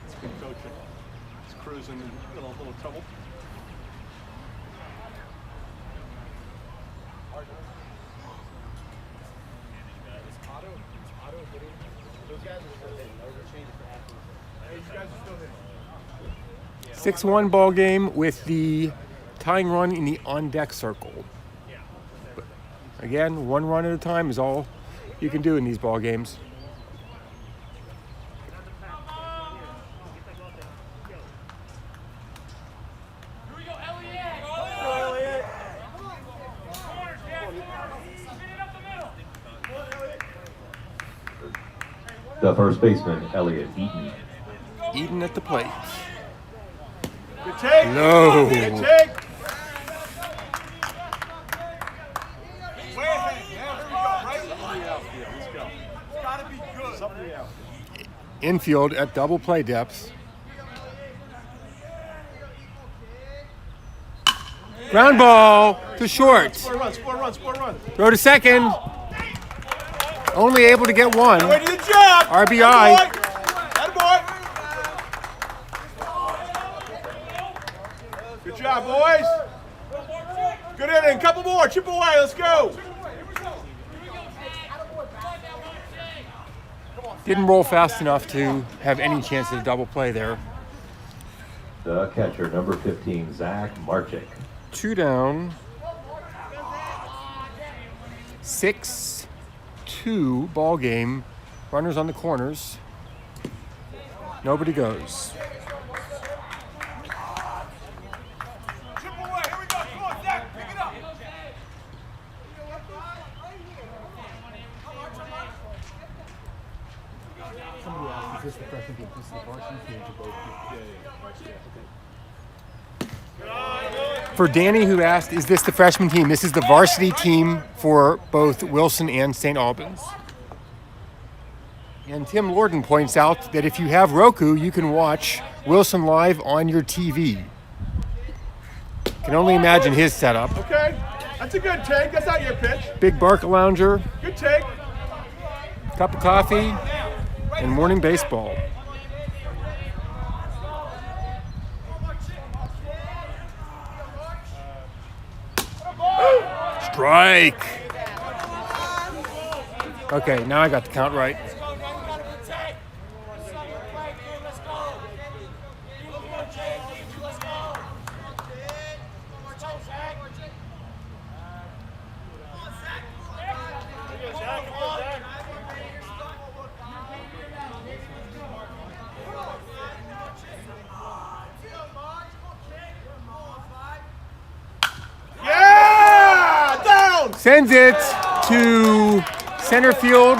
It's good coaching. It's cruising in a little trouble. Hey, 6-1 ball game with the tying run in the on-deck circle. But again, 1 run at a time is all you can do in these ball games. The first baseman, Elliot Eaton. Eden at the plate. Good take. No. Good take. Infield at double play depth. Ground ball to short. Score run, score run, score run. Throw to second. Only able to get one. Way to the job. RBI. Attaboy. Good job, boys. Good inning. Couple more. Chip away. Let's go. Didn't roll fast enough to have any chance at a double play there. The catcher, number 15, Zach Marchick. 2 down. 6-2 ball game. Runners on the corners. Nobody goes. Chip away. Here we go. Come on, Zach. Pick it up. Somebody asked, is this the freshman team? This is the varsity team to both. For Danny, who asked, is this the freshman team? This is the varsity team for both Wilson and St. Albans. And Tim Lorden points out that if you have Roku, you can watch Wilson live on your TV. Can only imagine his setup. Okay. That's a good take. That's not your pitch. Big Barca lounger, Good take. cup of coffee, and morning baseball. Strike. Okay, now I got the count right. Yeah! Down! Sends it to center field.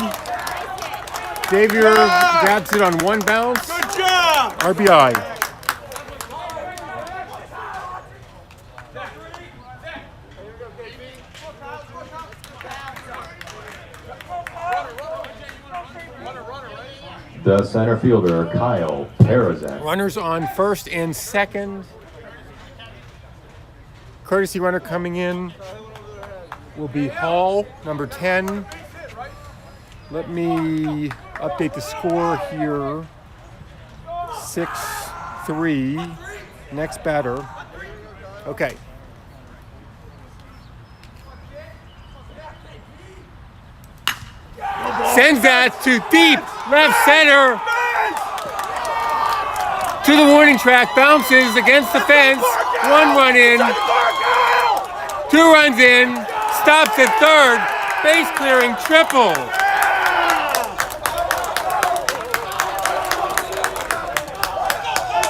Xavier grabs it on one bounce. Good job! RBI. The center fielder, Kyle Parazak. Runners on first and second. Courtesy runner coming in will be Hall, number 10. Let me update the score here. 6-3. Next batter. Okay. Sends that to deep left center. To the warning track. Bounces against the fence. 1 run in. 2 runs in. Stops at third. Base clearing triple.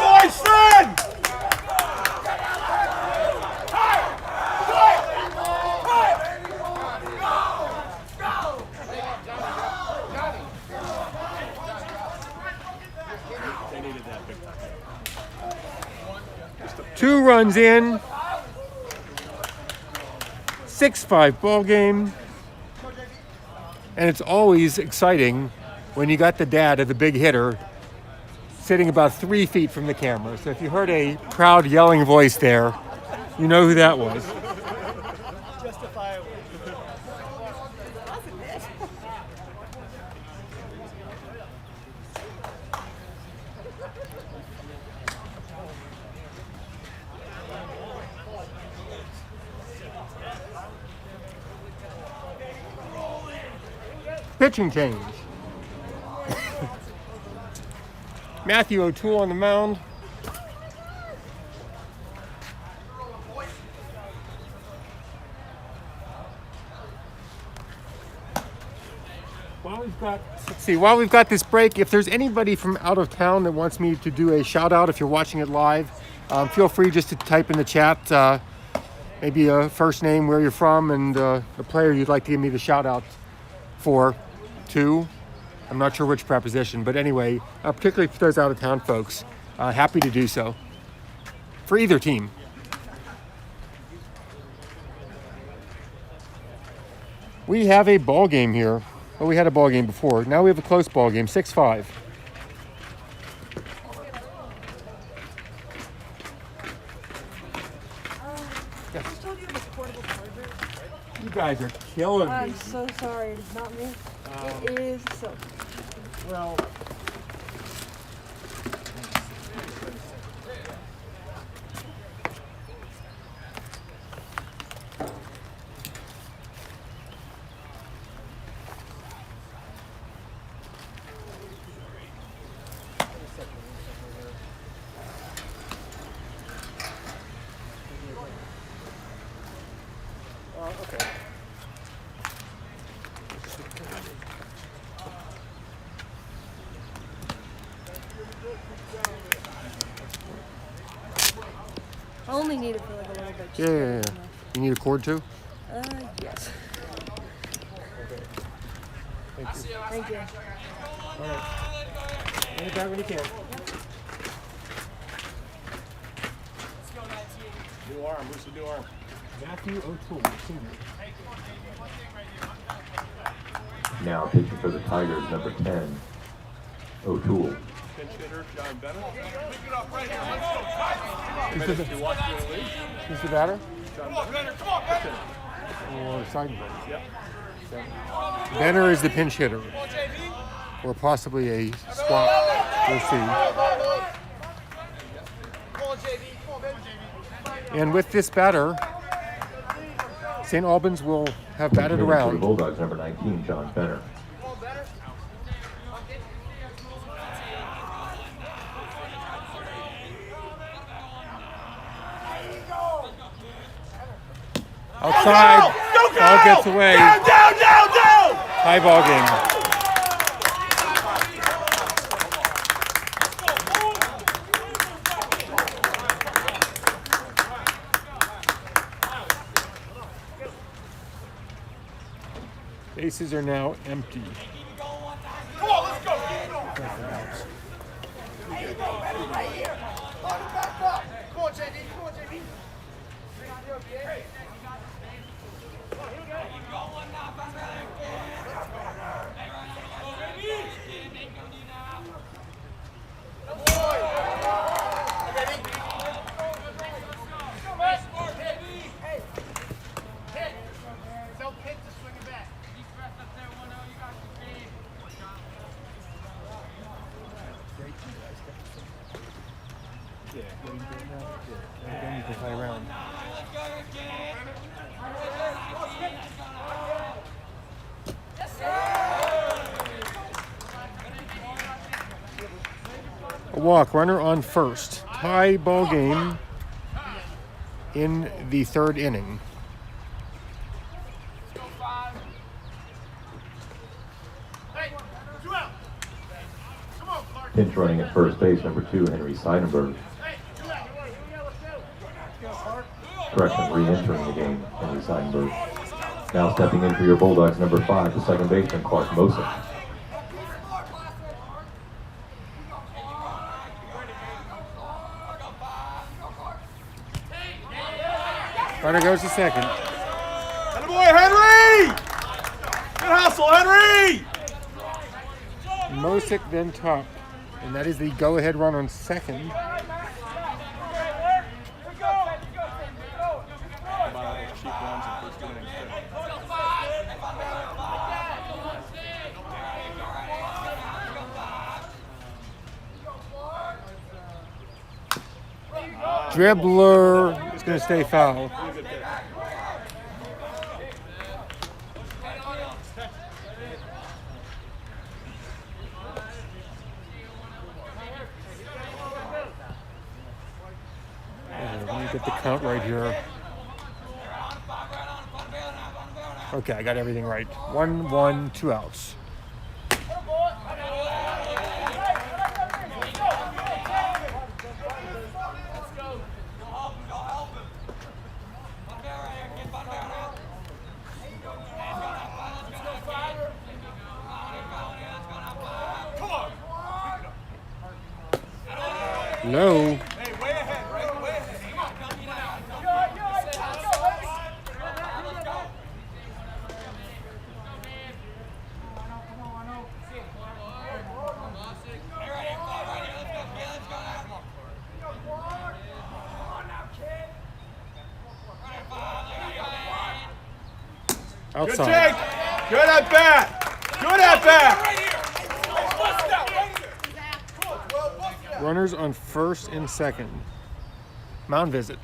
Boys, son! 2 runs in. 6-5 ball game. And it's always exciting when you got the dad of the big hitter sitting about 3 feet from the camera. So if you heard a proud yelling voice there, you know who that was. Justifiably. Pitching change. Matthew O'Toole on the mound. While we've got this break, if there's anybody from out of town that wants me to do a shout out, if you're watching it live, feel free just to type in the chat maybe a first name, where you're from, and the player you'd like to give me the shout out for. I'm not sure which preposition, but anyway, particularly for those out of town folks, happy to do so for either team. We have a ball game here. Well, we had a ball game before. Now we have a close ball game, 6-5. You guys are killing me. I'm so sorry. It's not me. It is so. Well, okay. I only need it for like a little bit. Yeah. You need a cord too? Yes. Thank you. Thank you. All right. Bring it back when you can. New arm. Who's the new arm? Matthew O'Toole, senior. Now pitching for the Tigers, number 10, O'Toole. Pinch hitter, John Bennett. Who's the, You watch the league? who's the batter? John Bennett. Or Seidenberg? Yep. Benner is the pinch hitter. Or possibly a swap. We'll see. And with this batter, St. Albans will have batted Hitting for the around. Bulldogs, number 19, John Benner. Outside, ball gets away. Down! High ball game. Bases are now empty. Come on, let's go. There you go, better right here. Load it back up. Come on, JD. Come on, JD. Hey. You can play around. A walk, runner on first. Tie ball game in the third inning. Pinch running at first base, number 2, Henry Seidenberg. Correction, re-entering the game, Henry Seidenberg. Now stepping in for your Bulldogs, number 5, the second baseman, Clark Mosick. Runner goes to second. Atta boy, Henry! Good hustle, Henry! Mosick then top. And that is the go-ahead run on second. About those cheap runs in first innings, Dribbler is going to stay foul. Let me get the count right here. Okay, I got everything right. 1-1, 2 outs. Low. Good Outside. take! Good at bat! Good at bat! Runners on first and second. Mound visit.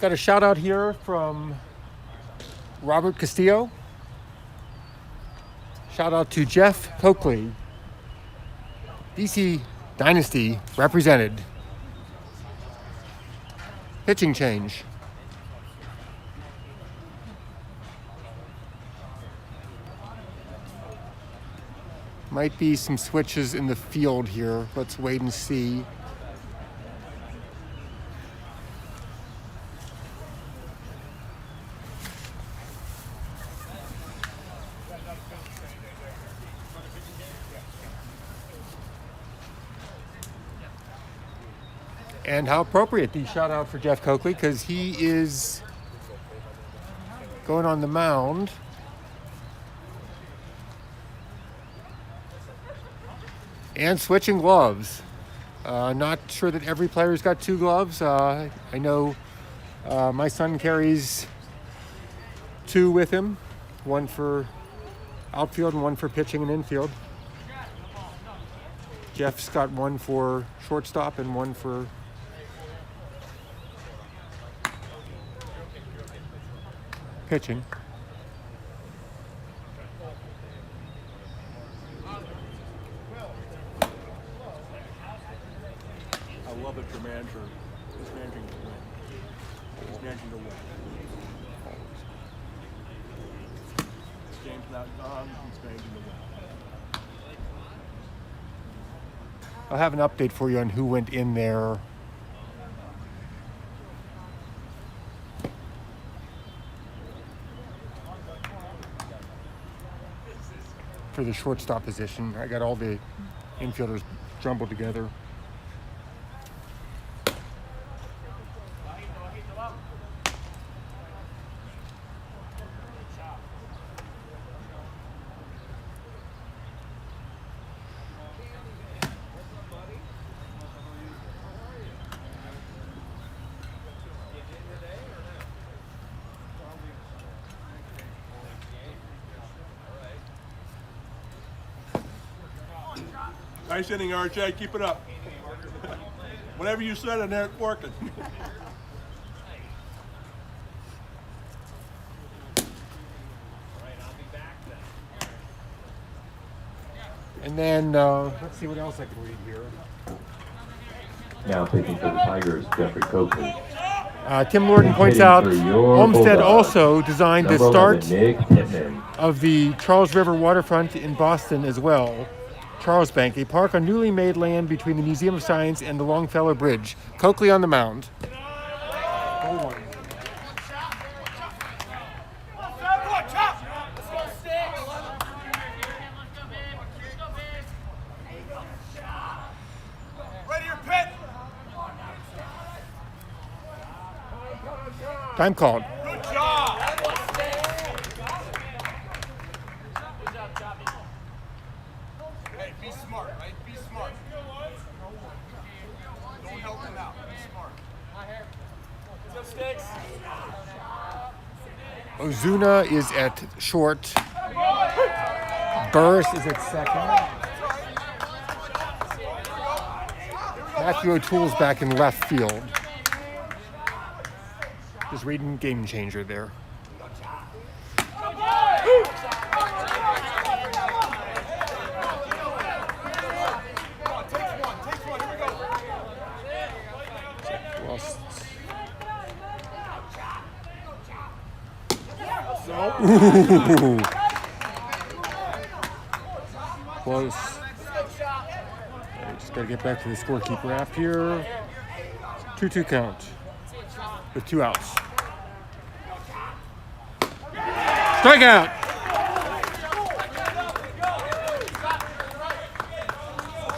Got a shout out here from Robert Castillo. Shout out to Jeff Coakley. DC Dynasty represented. Pitching change. Might be some switches in the field here. Let's wait and see. And how appropriate the shout out for Jeff Coakley, because he is going on the mound. And switching gloves. Not sure that every player's got 2 gloves. I know my son carries 2 with him. One for outfield and one for pitching and infield. Jeff's got one for shortstop and one for pitching. I love it your manager is managing to win. He's managing to win. This game's not done, he's managing to win. I'll have an update for you on who went in there. For the shortstop position. I got all the infielders jumbled together. Nice inning, RJ. Keep it up. Whatever you said in there, it's working. And then, let's see what else I can read here. Now pitching for the Tigers, Jeffrey Coakley. Tim Lorden points out Olmsted also designed the Number start 11, Nick Pittman. of the Charles River waterfront in Boston as well. Charles Bank, a park on newly made land between the Museum of Science and the Longfellow Bridge. Coakley on the mound. Time called. Good job. Hey, be smart, right? Be smart. Don't help him out. Be smart. Ozuna is at short. Burris is at second. Matthew O'Toole's back in left field. Just reading Game Changer there. Lost. Ooh. Close. Just got to get back to the scorekeeper after here. 2-2 count with 2 outs. Strikeout.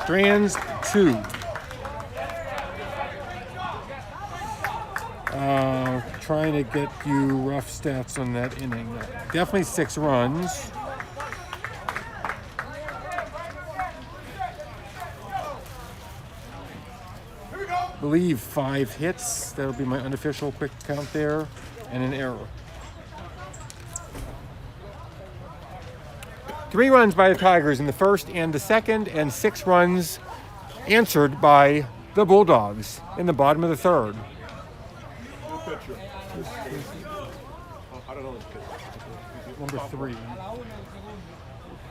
Strands 2. Trying to get you rough stats on that inning. Definitely 6 runs. I believe 5 hits. That'll be my unofficial quick count there, and an error. 3 runs by the Tigers in the first and the second, and 6 runs answered by the Bulldogs in the bottom of the third. Pitcher. I don't know this pitcher. Number 3.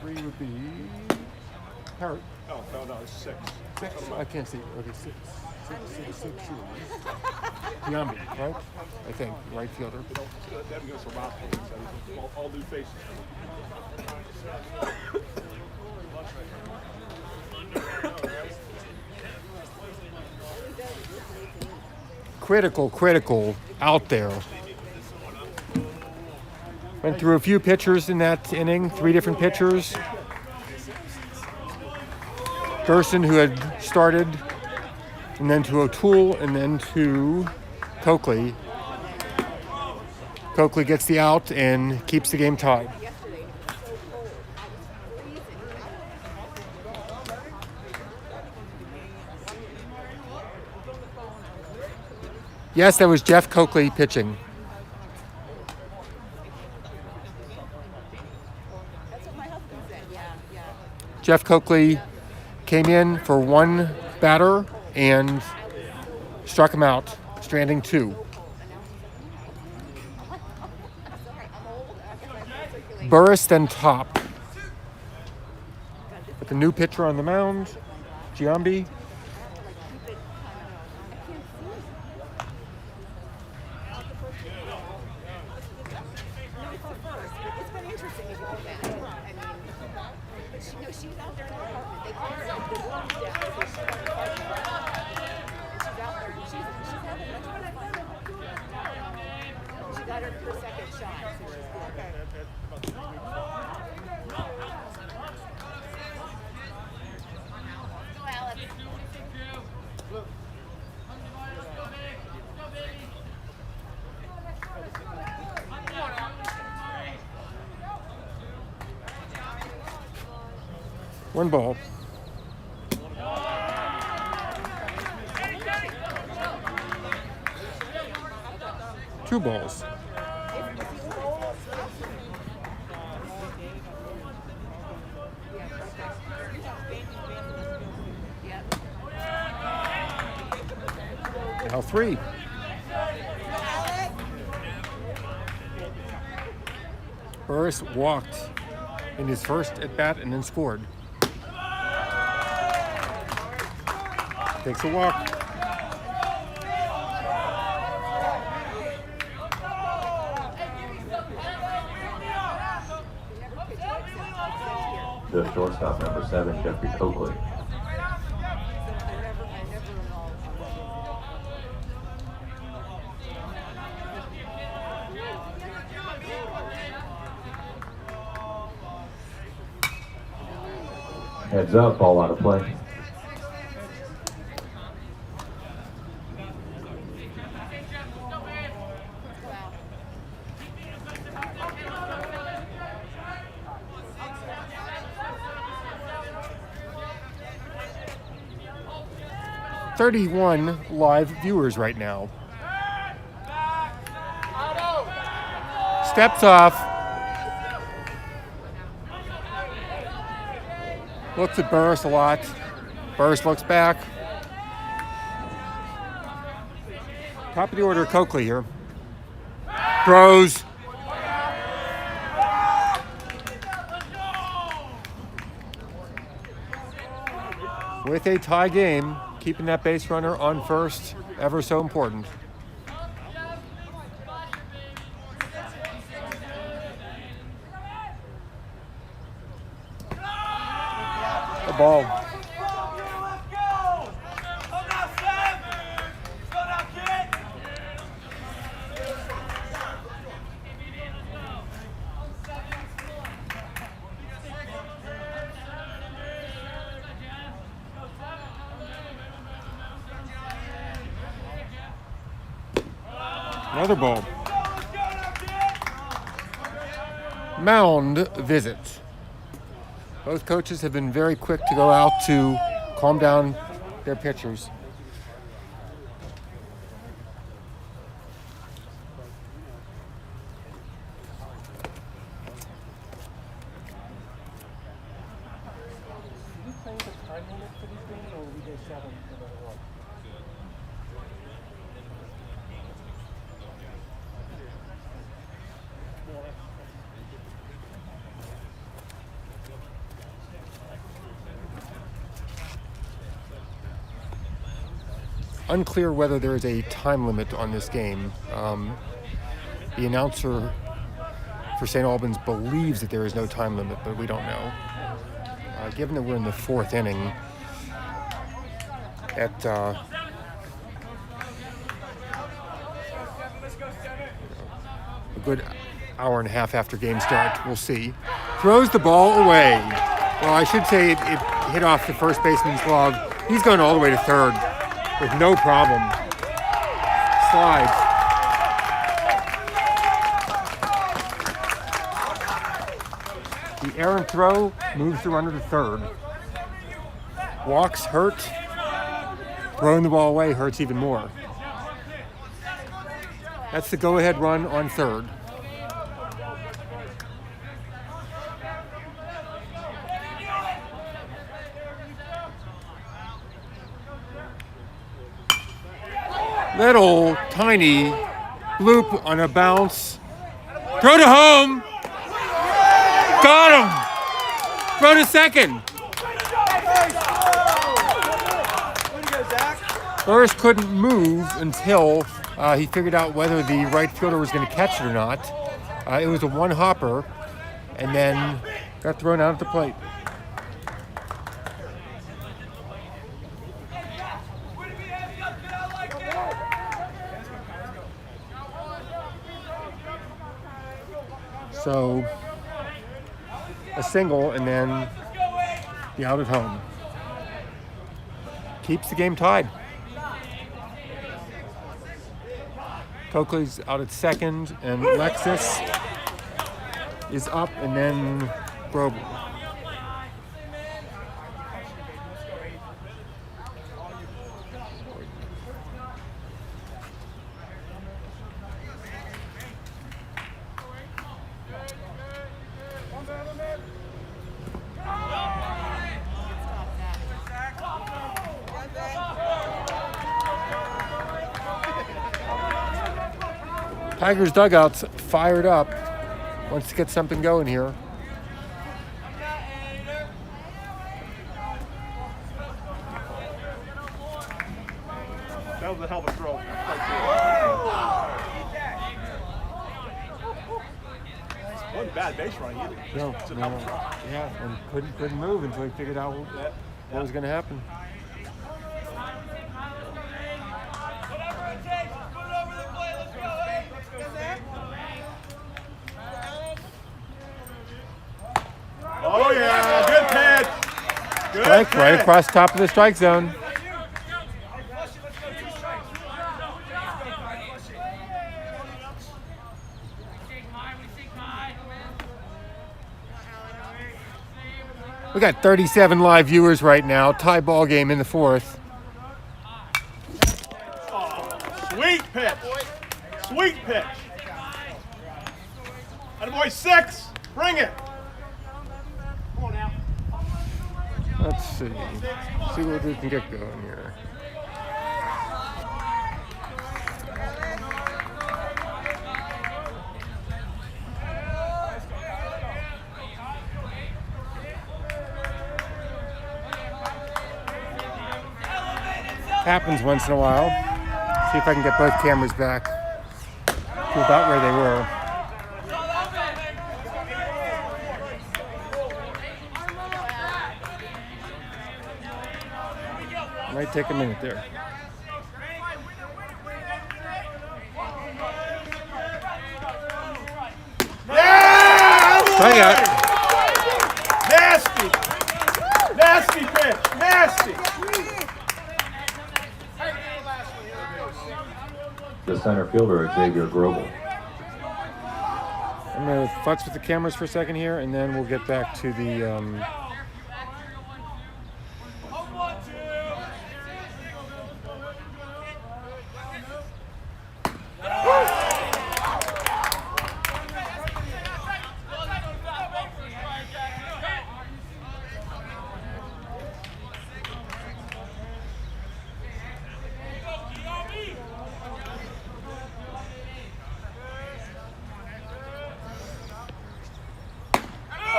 3 would be Parrot. No, it's 6. 6. I can't see. Okay, 6. 6. Giambi, right? I think right fielder. They haven't given us a roster, so all new faces. Critical out there. Went through a few pitchers in that inning, 3 different pitchers. Gerson, who had started, and then to O'Toole, and then to Coakley. Coakley gets the out and keeps the game tied. Yes, that was Jeff Coakley pitching. That's what my husband said, yeah. Jeff Coakley came in for 1 batter and struck him out, stranding 2. Burris then top. With the new pitcher on the mound, Giambi. It's been interesting if you look at it. I mean, she's out there in the apartment. They call herself the warm staff because she's out there. And she's out there. She's having much fun. She got her second shot, so she's good. Go, Alex. One ball. Two balls. Now 3. Burris walked in his first at bat and then scored. Takes a walk. The shortstop, number 7, Jeffrey Coakley. Heads up, ball out of play. Wow. 31 live viewers right now. Steps off. Looks at Burris a lot. Burris looks back. Top of the order, Coakley here. Throws. With a tie game, keeping that base runner on first, ever so important. The ball. Another ball. Mound visit. Both coaches have been very quick to go out to calm down their pitchers. Unclear whether there is a time limit on this game. The announcer for St. Albans believes that there is no time limit, but we don't know. Given that we're in the fourth inning, at a good hour and a half after game start, we'll see. Throws the ball away. Well, I should say it hit off the first baseman's glove. He's going all the way to third with no problem. Slides. The errant throw moves the runner to third. Walks hurt. Throwing the ball away hurts even more. That's the go-ahead run on third. Little tiny loop on a bounce. Throw to home. Got him. Throw to second. Burris couldn't move until he figured out whether the right fielder was going to catch it or not. It was a one hopper, and then got thrown out at the plate. So a single and then the out at home. Keeps the game tied. Coakley's out at second and Lexus is up and then Grober. Tigers dugout's fired up. Wants to get something going here. That was a hell of a throw. Wasn't bad base running either. No, It's a no. hell of a throw. Yeah, and couldn't move until he figured out what was going to happen. Oh yeah, good pitch. Good Strike pitch. right across the top of the strike zone. We got 37 live viewers right now. Tie ball game in the fourth. Sweet pitch. Sweet pitch. Attaboy, 6. Bring it. Come on now. Let's see. See what we can get going here. Happens once in a while. See if I can get both cameras back to about where they were. Might take a minute there. Yeah! Strikeout. Nasty. Nasty pitch. Nasty. The center fielder, Xavier Grobel. I'm going to futz with the cameras for a second here, and then we'll get back to the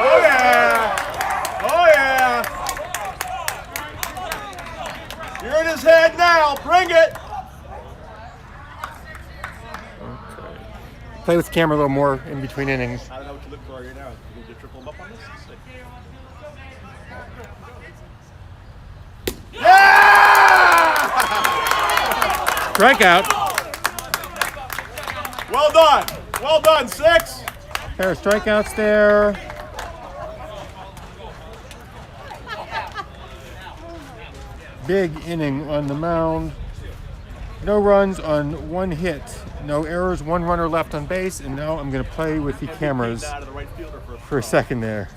Oh yeah! Oh yeah! You're in his head now. Bring it. play with the camera a little more in between innings. I don't know what you look for right now. You need to triple him up on this. Yeah! Strikeout. Well done. Well done, 6. Pair of strikeouts there. Big inning on the mound. No runs on 1 hit. No errors, 1 runner left on base, and now I'm going to play with the cameras Out of the right fielder for a second there.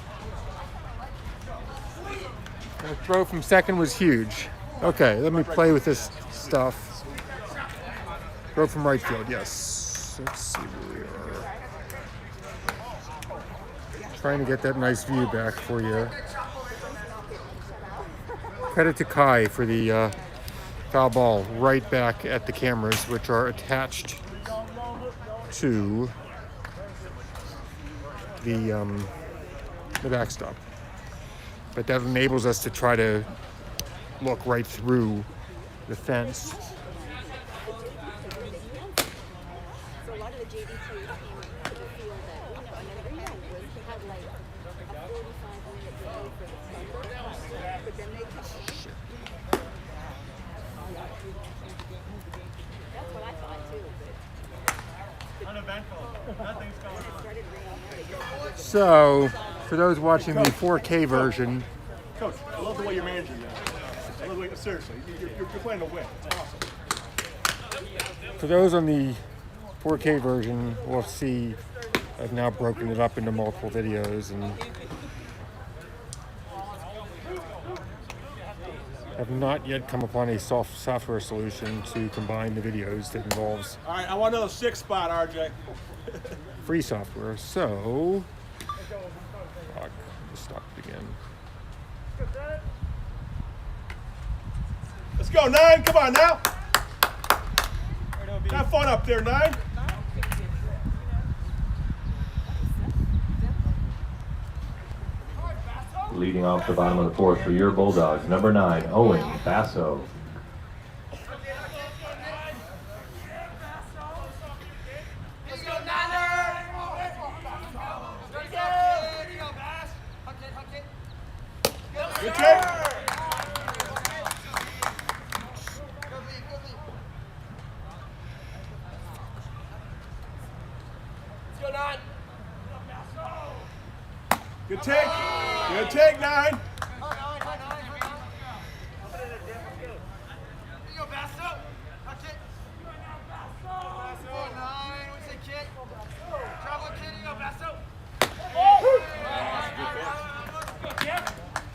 The throw from second was huge. Okay, let me play with this stuff. Throw from right field, yes. Let's see where we are. Trying to get that nice view back for you. Credit to Kai for the foul ball right back at the cameras, which are attached to the backstop. But that enables us to try to look right through the fence. So a lot of the JV players came to the field that, another had was he had like a 45-minute delay for the summer, but then they come. That's what I thought too, but Uneventful. Nothing's going it started raining. So, for those watching the 4K version, Coach, I love the way you're managing that. I love the way, seriously, you're playing to win. It's awesome. for those on the 4K version, we'll see I've now broken it up into multiple videos and have not yet come upon a software solution to combine the videos that involves All right, I want another 6 spot, RJ. free software. So, fuck, just stop it again. Let's go, 9. Come on now. Have fun up there, 9. Leading off the bottom of the 4th for your Bulldogs, number 9, Owen Basso. Good kick. Good take. Good take, 9.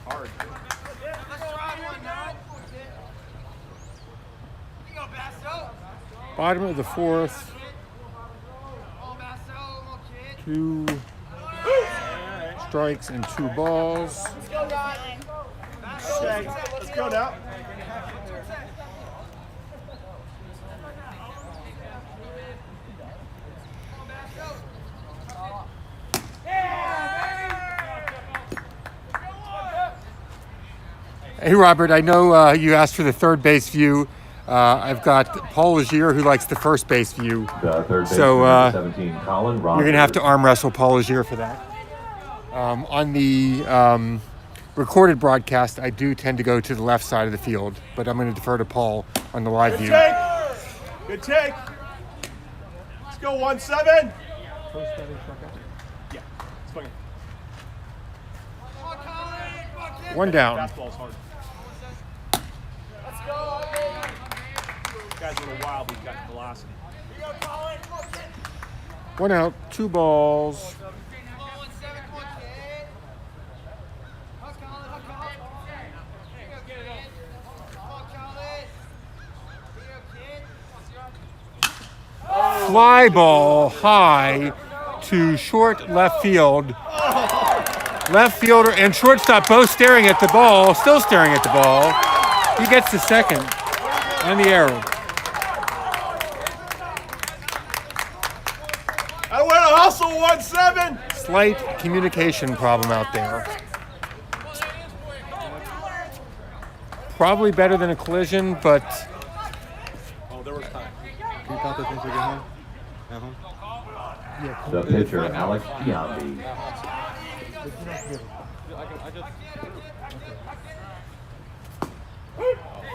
Hard. Bottom of the fourth. 2 strikes and 2 balls. Okay, let's go now. Hey, Robert, I know you asked for the third base view. I've got Paul Legier, who likes the first base view. The third baseman, So, number 17, Colin Rogers. You're going to have to arm wrestle Paul Legier for that. On the recorded broadcast, I do tend to go to the left side of the field, but I'm going to defer to Paul on the live Good view. take. Good take. Let's go 1-7. Yeah, it's fucking. One down. Fastball's hard. Guy's a little wild, but he's got velocity. 1 out, 2 balls. Fly ball high to short left field. Left fielder and shortstop both staring at the ball, still staring at the ball. He gets the second on the arrow. I went to hustle 1-7. Slight communication problem out there. Probably better than a collision, but Oh, there was time. Can you pop those things we get home? At home? The pitcher, Alex Giambi.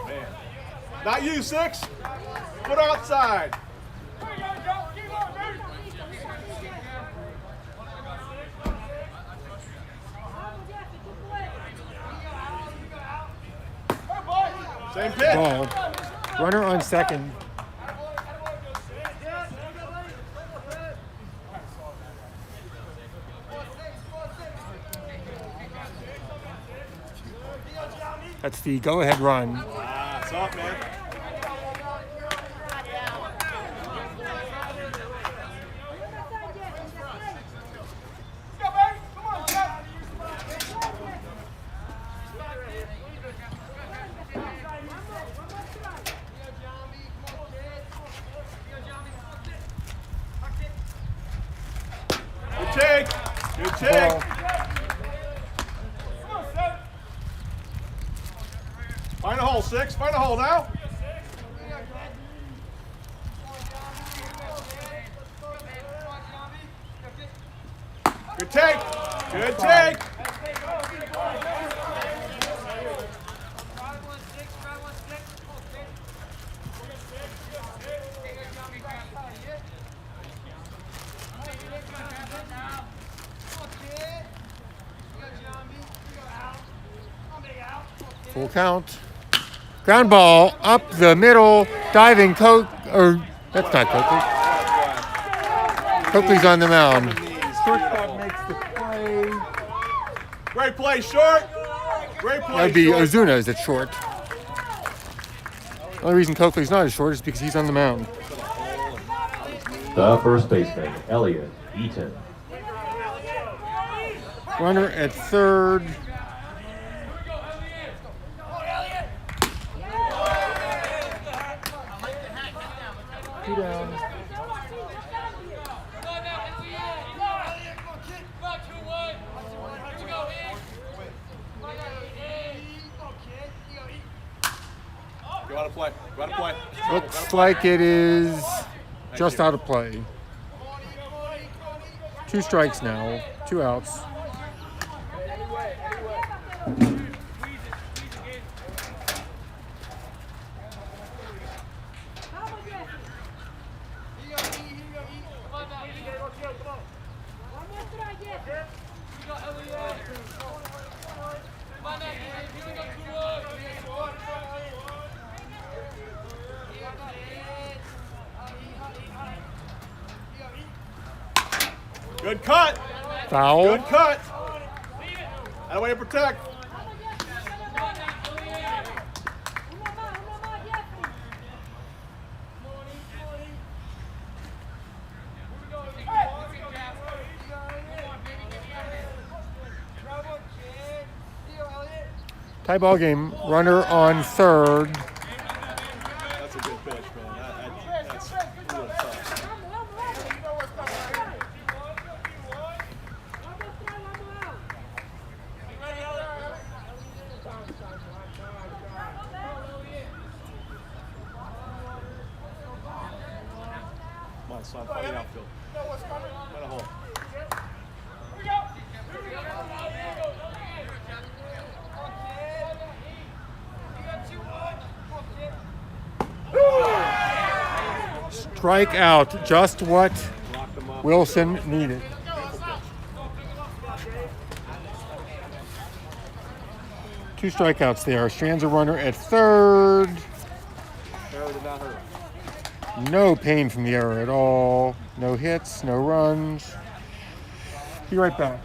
Man. Not you, 6. Put outside. Same pitch. ball. Runner on second. That's the go-ahead run. Ah, it's off, man. Good take. Good take. Ball. Find a hole, 6. Find a hole now. Good take. Good take. Full count. Ground ball up the middle, diving or that's not Coakley. Coakley's on the mound. Shortstop makes the play. Great play, short. Great play, That'd be short. Ozuna's at short. The only reason Coakley's not as short is because he's on the mound. The first baseman, Elliot Eaton. Runner at third. Two down. Go out of play. Go out of play. Looks like it is just out of play. 2 strikes now, 2 outs. Good cut. Foul. Good cut. That way to protect. Tie ball game. Runner on third. That's a good pitch, man. That's real tough. Come on, son. Find the outfield. Find a hole. Strike out. Just what Lock them up. Wilson needed. Two strikeouts there. Strands a runner at third. Error did not hurt. No pain from the error at all. No hits, no runs. Be right back.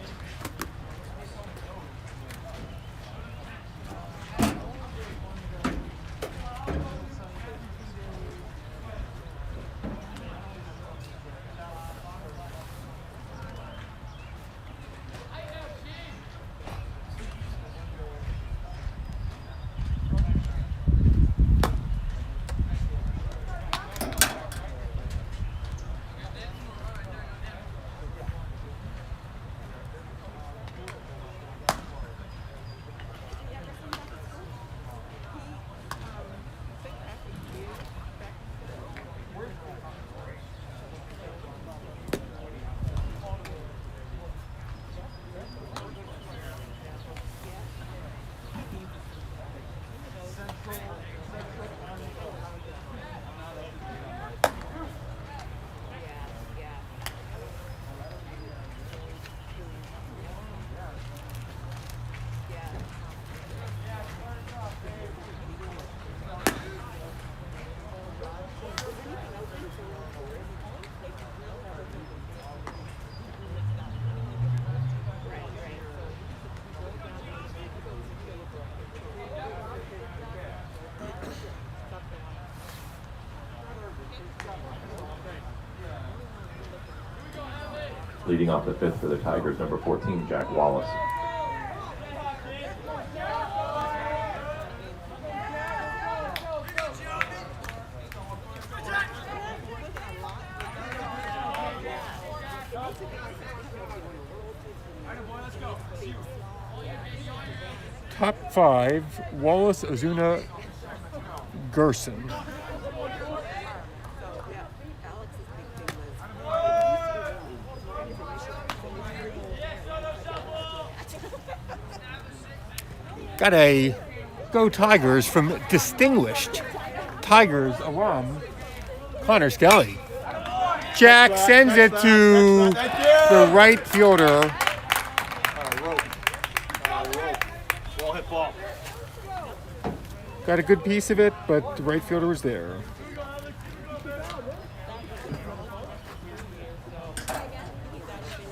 Leading off the fifth for the Tigers, number 14, Jack Wallace. Top five, Wallace, Ozuna, Gerson. Got a Go Tigers from distinguished Tigers alum, Connor Skelly. Jack sends it to the right fielder. Rope. Well hit ball. Got a good piece of it, but the right fielder was there.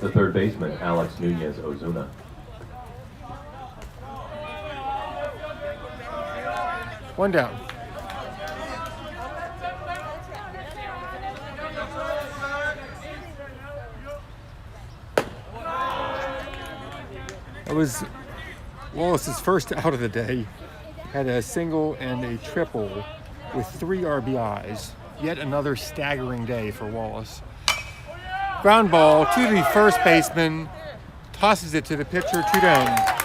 The third baseman, Alex Nunez Ozuna. One down. It was Wallace's first out of the day. Had a single and a triple with 3 RBIs. Yet another staggering day for Wallace. Ground ball to the first baseman. Tosses it to the pitcher, 2 down.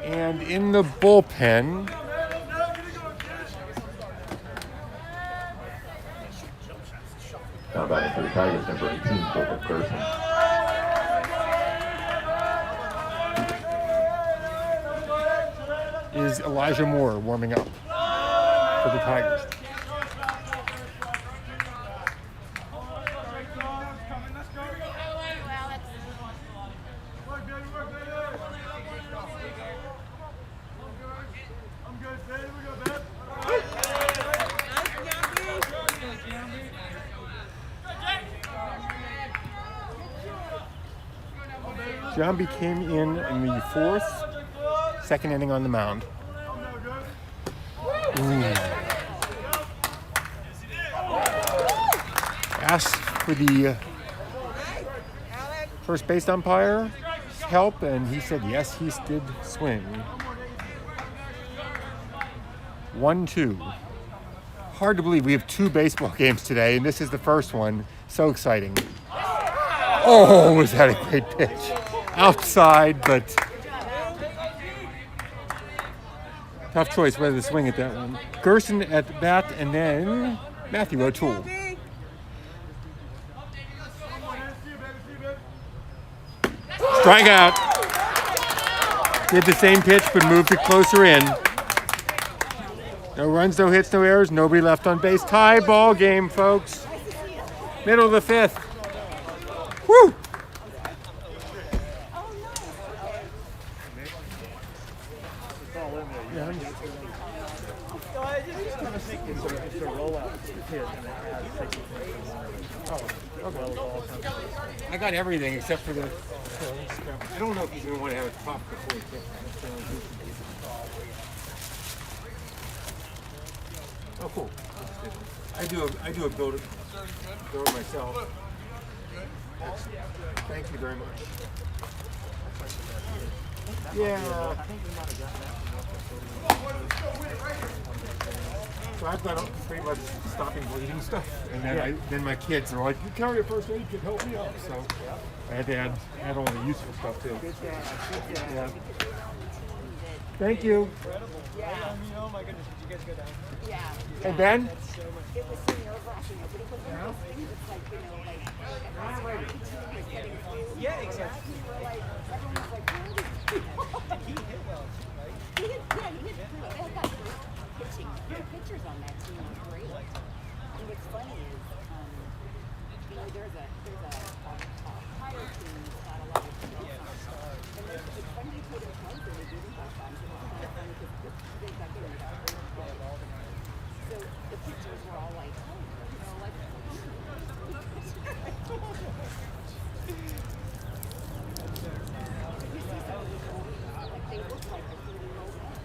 And in the bullpen, Now batting for the Tigers, number 18, Philip Gerson. is Elijah Moore warming up for the Tigers. Jambi came in the fourth, second inning on the mound. Ooh. asked for the first base umpire's help, and he said yes, he did swing. 1-2. Hard to believe we have 2 baseball games today, and this is the first one. So exciting. Oh, was that a great pitch? Outside, but tough choice whether to swing at that one. Gerson at the bat, and then Matthew O'Toole. Strikeout. Did the same pitch, but moved it closer in. No runs, no hits, no errors, nobody left on base. Tie ball game, folks. Middle of the 5th. Woo! It's a rollout hit, and it has I got everything except for the. I don't know if he's going to want to have it popped before he kicks. Oh, cool. I do a build it myself. Thank you very much. Yeah. So I've got pretty much stopping bleeding stuff, and then my kids are like, "You carry a first aid kit, help me out." So I had to add all the useful stuff too. Yeah. Thank you. Yeah. Oh my goodness, did you guys go down? Yeah. Hey Ben. It was so nerve-wracking, but it was one of those things that's like, you know, like, everyone's getting food. Yeah, exactly. We were like, everyone was like, where are these people? He hit well, right? He hit through. They had got good pitching. Good pitchers on that team was great. And what's funny is, you know, there's a higher team that's got a lot of skills on it. And it's funny you put in place and they didn't have fun. So it's kind of funny because they got getting it. So the pictures were all like, oh, you know, like. You see some of these movies, like they look like they're 30-year-old men.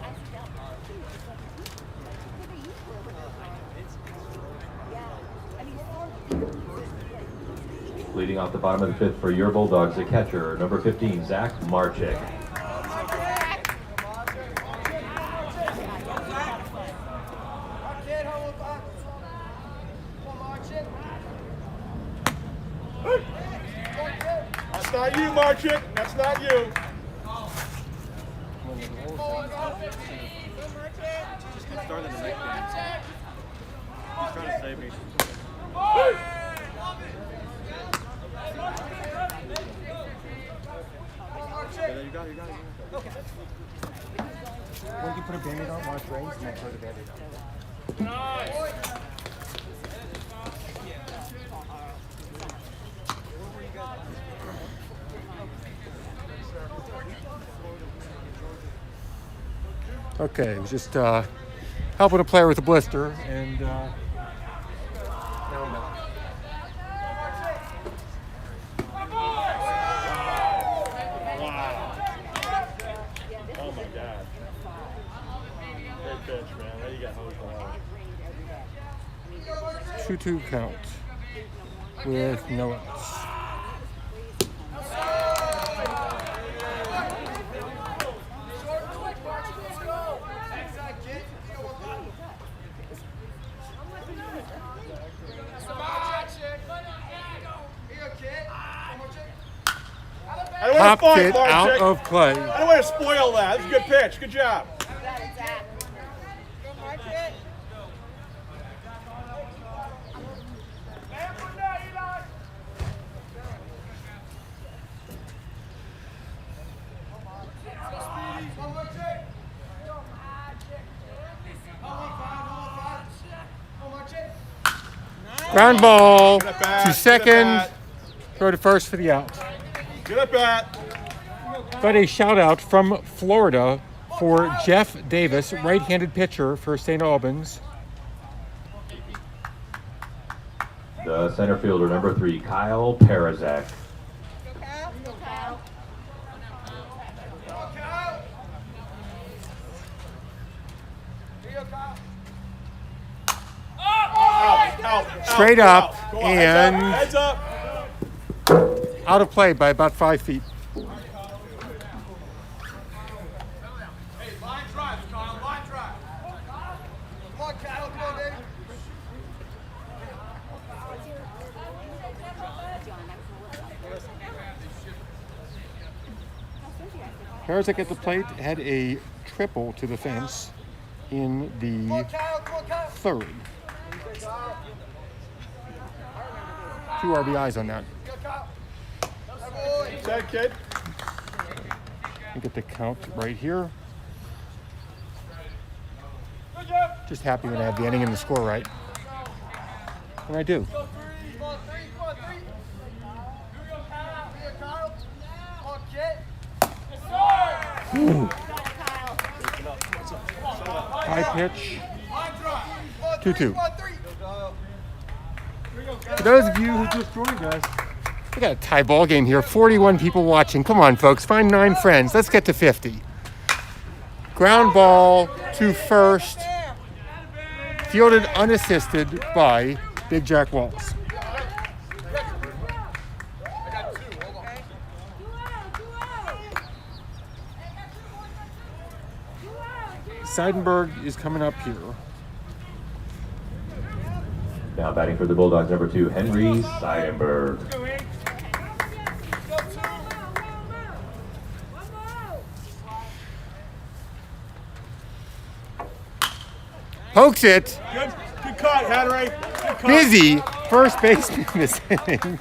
I felt too. It's like, what are you for? Yeah. I mean, Leading off the bottom of the 5th for your Bulldogs, the catcher, number 15, Zach Marchick. That's not you, Marchik. That's not you. Just get started in the night game. He's trying to save me. Okay, you got it. Okay. When you put a Band-Aid on, wash rains, and then throw the Band-Aid on. Okay, it was just helping a player with a blister, and now I'm done. Oh my God. Great pitch, man. Now you got hosed out. 2-2 count with no outs. Popped it out of play. I don't want to spoil that. That's a good pitch. Good job. Ground ball Good at bat. to Good second. at bat. Throw to first for the out. Good at bat. Got a shout out from Florida for Jeff Davis, right-handed pitcher for St. Albans. The center fielder, number 3, Kyle Parazak. straight up, Go on, and heads up. out of play by about 5 feet. Hey, line drive, Kyle, line drive. Come on, Kyle, come on, baby. Karazek at the plate had a triple to the fence in Come on, the Kyle, come on, Kyle. third. 2 RBIs on that. Go, Kyle. That boy. Set, kid. Let me get the count right here. Just happy when I have the inning and the score right. And I do. Come on, three. Come on, three. Here we go, Kyle. Here, Kyle. Come on, kid. High pitch. Line drive. Come on, 2-2. Come on, three. For those of you who just joined us, we got a tie ball game here. 41 people watching. Come on, folks. Find 9 friends. Let's get to 50. Ground ball to first. Fielded unassisted by Big Jack Walls. Seidenberg is coming up here. Now batting for the Bulldogs, number 2, Henry Seidenberg. Pokes it. Good cut, Henry. Good cut. Busy first baseman this inning.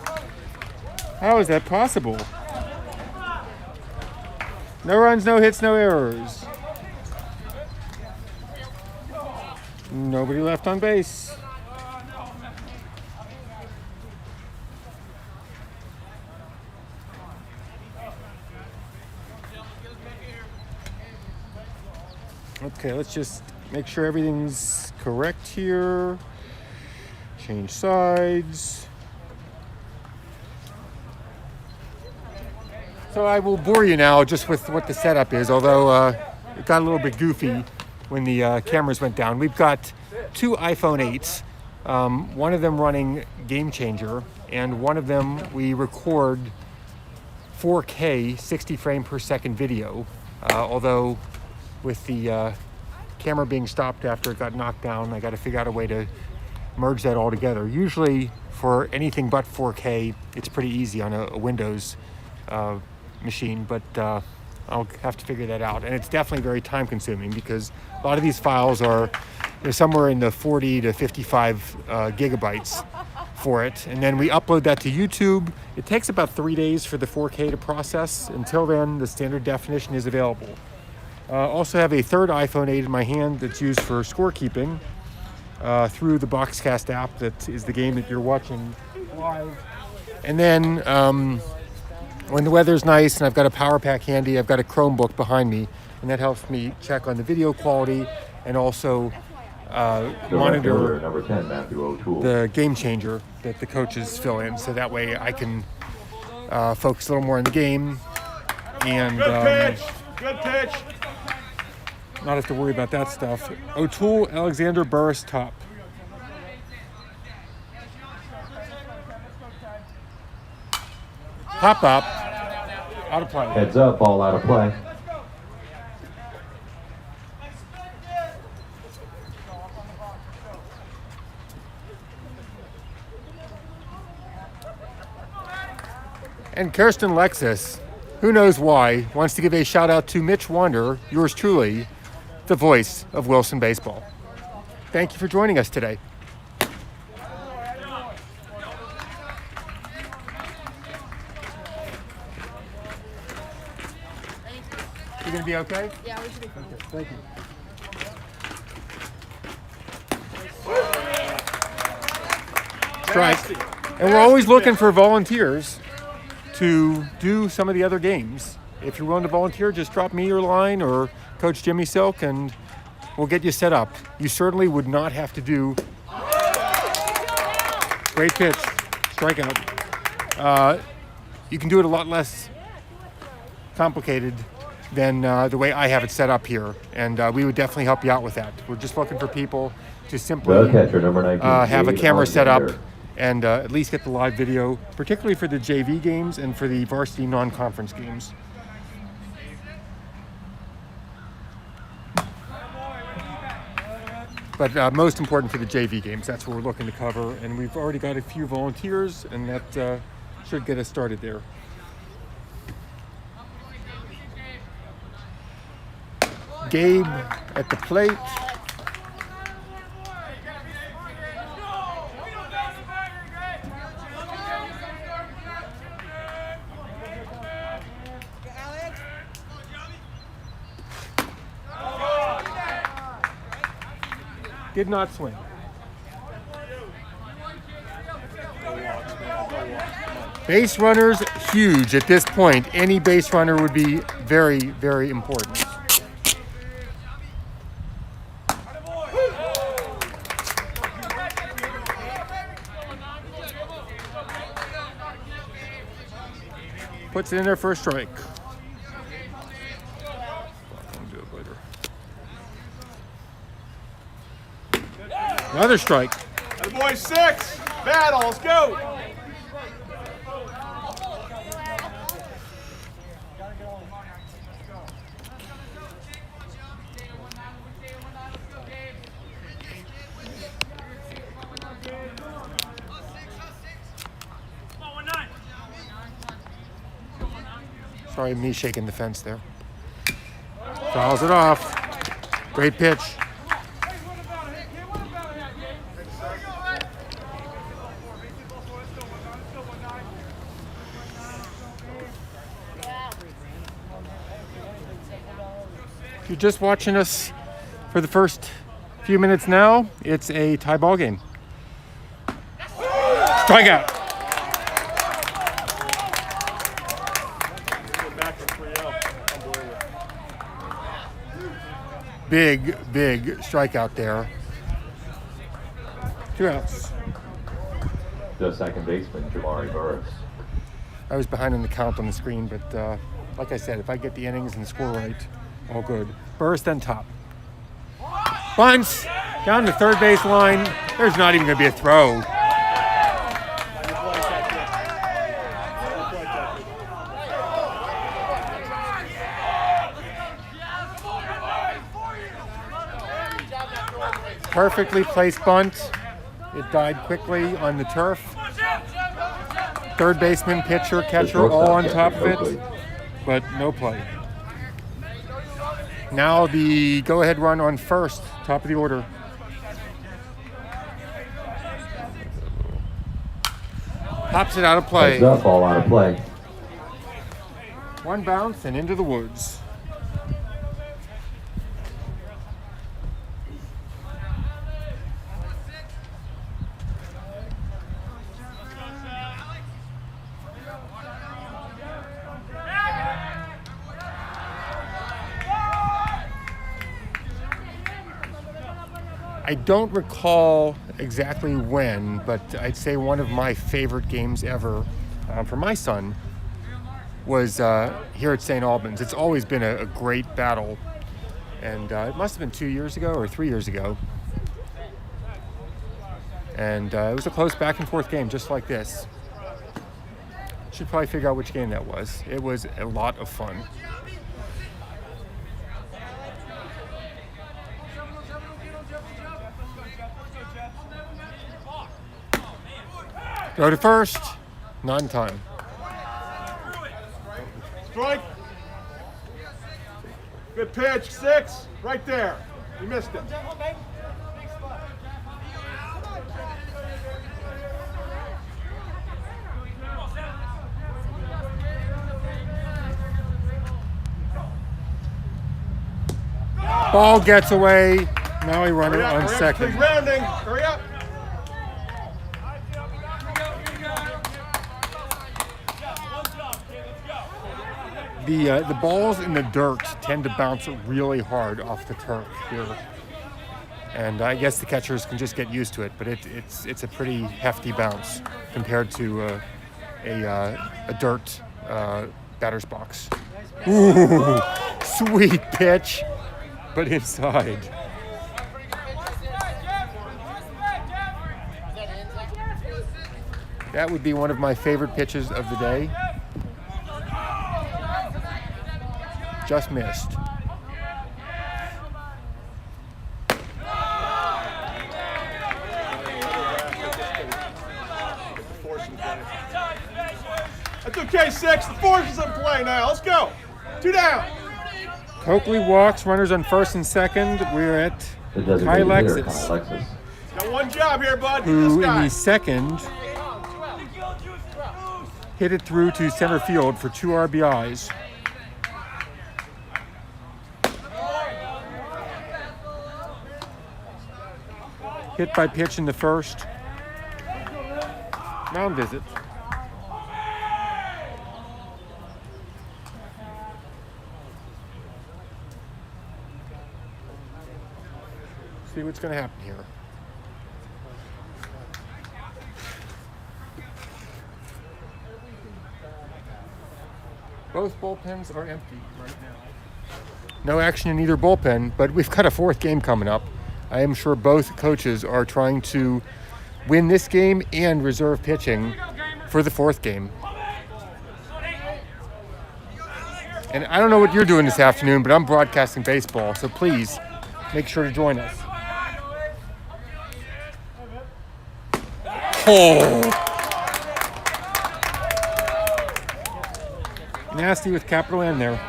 How is that possible? No runs, no hits, no errors. Nobody left on base. Okay, let's just make sure everything's correct here. Change sides. So I will bore you now just with what the setup is, although it got a little bit goofy when the cameras went down. We've got 2 iPhone 8s, one of them running Game Changer, and one of them we record 4K 60 frame per second video, although with the camera being stopped after it got knocked down, I got to figure out a way to merge that all together. Usually for anything but 4K, it's pretty easy on a Windows machine, but I'll have to figure that out. And it's definitely very time consuming because a lot of these files are somewhere in the 40 to 55 gigabytes for it. And then we upload that to YouTube. It takes about 3 days for the 4K to process. Until then, the standard definition is available. Also have a third iPhone 8 in my hand that's used for scorekeeping through the Boxcast app that is the game that you're watching live. And then when the weather's nice and I've got a power pack handy, I've got a Chromebook behind me, and that helps me check on the video quality and also monitor number 10, Matthew O'Toole. the Game Changer that the coaches fill in, so that way I can focus a little more on the game and Good pitch. not have to worry about that stuff. O'Toole, Alexander, Burris, top. Pop up, out of play. Heads up, ball out of play. And Kirsten Lexus, who knows why, wants to give a shout out to Mitch Wander, yours truly, the voice of Wilson baseball. Thank you for joining us today. You gonna be okay? Yeah, we should be fine. Thank you. Strike. And we're always looking for volunteers to do some of the other games. If you're willing to volunteer, just drop me your line or Coach Jimmy Silk and we'll get you set up. You certainly would not have to do... Great pitch. Strikeout. You can do it a lot less complicated than the way I have it set up here. And we would definitely help you out with that. We're just looking for people to simply The catcher, number 19. have a Jade camera set up Alexander. and at least get the live video, particularly for the JV games and for the varsity non-conference games. But most important for the JV games, that's what we're looking to cover. And we've already got a few volunteers, and that should get us started there. Gabe at the plate. Did not swing. Base runners, huge at this point. Any base runner would be very, very important. Puts it in there for a strike. I'll do it later. Another strike. Hey boys, 6. Battle, let's go. Sorry, me shaking the fence there. Fouls it off. Great pitch. If you're just watching us for the first few minutes now, it's a tie ball game. Strikeout. Big strikeout there. 2 outs. The second baseman, Jamari Burris. I was behind on the count on the screen, but like I said, if I get the innings and the score right, all good. Burris then top. Bunts down the third base line. There's not even going to be a throw. Perfectly placed bunt. It died quickly on the turf. Third baseman, pitcher, catcher, all on top of it, but no play. Now the go-ahead run on first, top of the order. Pops it out of play. Heads up, all out of play. One bounce and into the woods. I don't recall exactly when, but I'd say one of my favorite games ever for my son was here at St. Albans. It's always been a great battle, and it must have been 2 years ago or 3 years ago. And it was a close back and forth game just like this. Should probably figure out which game that was. It was a lot of fun. Go to first, not in time. Strike. Good pitch, 6. Right there. You missed it. Ball gets away. Now we run it on Hurry up, second. he's rounding. Hurry up. The balls in the dirt tend to bounce really hard off the turf here, and I guess the catchers can just get used to it. But it's a pretty hefty bounce compared to a dirt batter's box. Ooh, sweet pitch, but inside. That would be one of my favorite pitches of the day. Just missed. That's okay, 6. The force is in play now. Let's go. 2 down. Coakley walks, runners on first and second. We're at The Kai designated hitter, Lexus, Kai Lexus. Got one job here, bud. who This in guy. the second hit it through to center field for 2 RBIs. Hit by pitch in the first. Mound visit. See what's going to happen here. Both bullpens are empty right now. No action in either bullpen, but we've got a 4th game coming up. I am sure both coaches are trying to win this game and reserve pitching for the 4th game. And I don't know what you're doing this afternoon, but I'm broadcasting baseball, so please make sure to join us. Oh! Nasty with capital N there.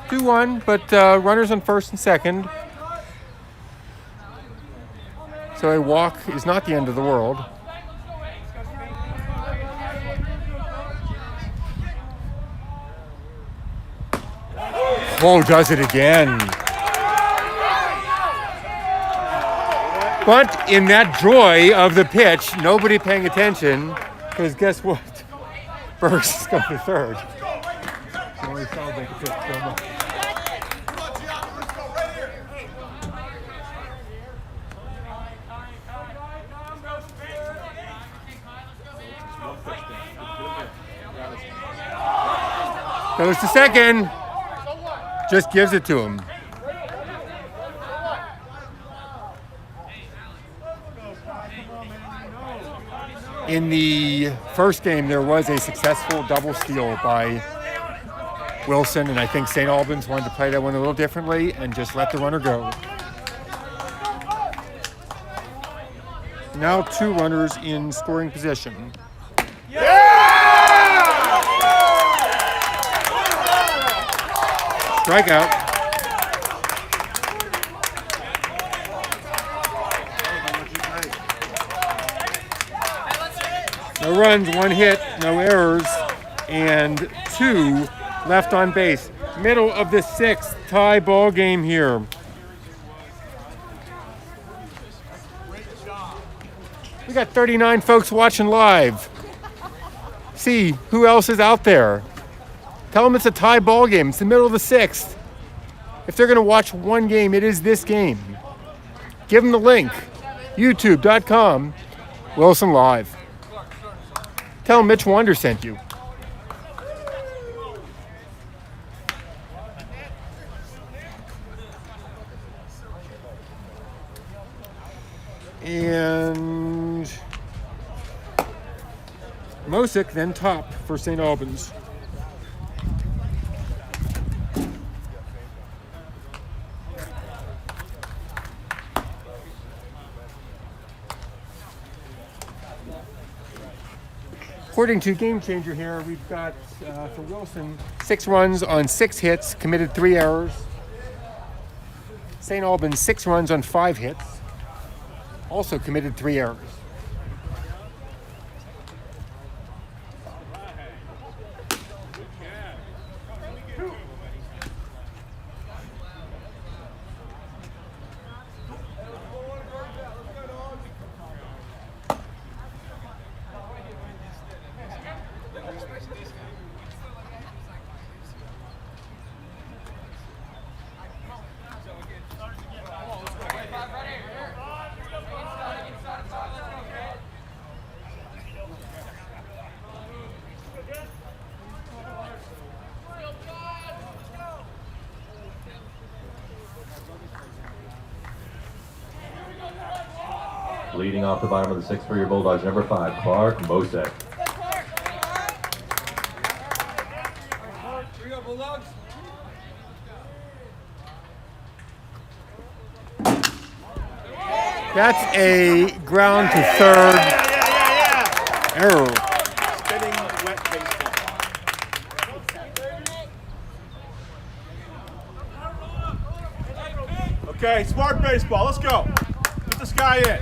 2-1, but runners on first and second. So a walk is not the end of the world. Oh, does it again. But in that joy of the pitch, nobody paying attention, because guess what? Burks is going to third. Only celebrate the fifth so much. Goes to second. Just gives it to him. In the first game, there was a successful double steal by Wilson, and I think St. Albans wanted to play that one a little differently and just let the runner go. Now 2 runners in scoring position. Strikeout. No runs, 1 hit, no errors, and 2 left on base. Middle of the 6th, tie ball game here. We got 39 folks watching live. See who else is out there. Tell them it's a tie ball game. It's the middle of the 6th. If they're going to watch one game, it is this game. Give them the link. YouTube.com, Wilson Live. Tell them Mitch Wander sent you. And Mosick then top for St. Albans. According to Game Changer here, we've got, for Wilson, 6 runs on 6 hits, committed 3 errors. St. Albans, 6 runs on 5 hits, also committed 3 errors. Leading off the bottom of the sixth for your Bulldogs, number 5, Clark Mosek. That's a ground to third error. Spinning wet baseball. Okay, smart baseball. Let's go. Get this guy in.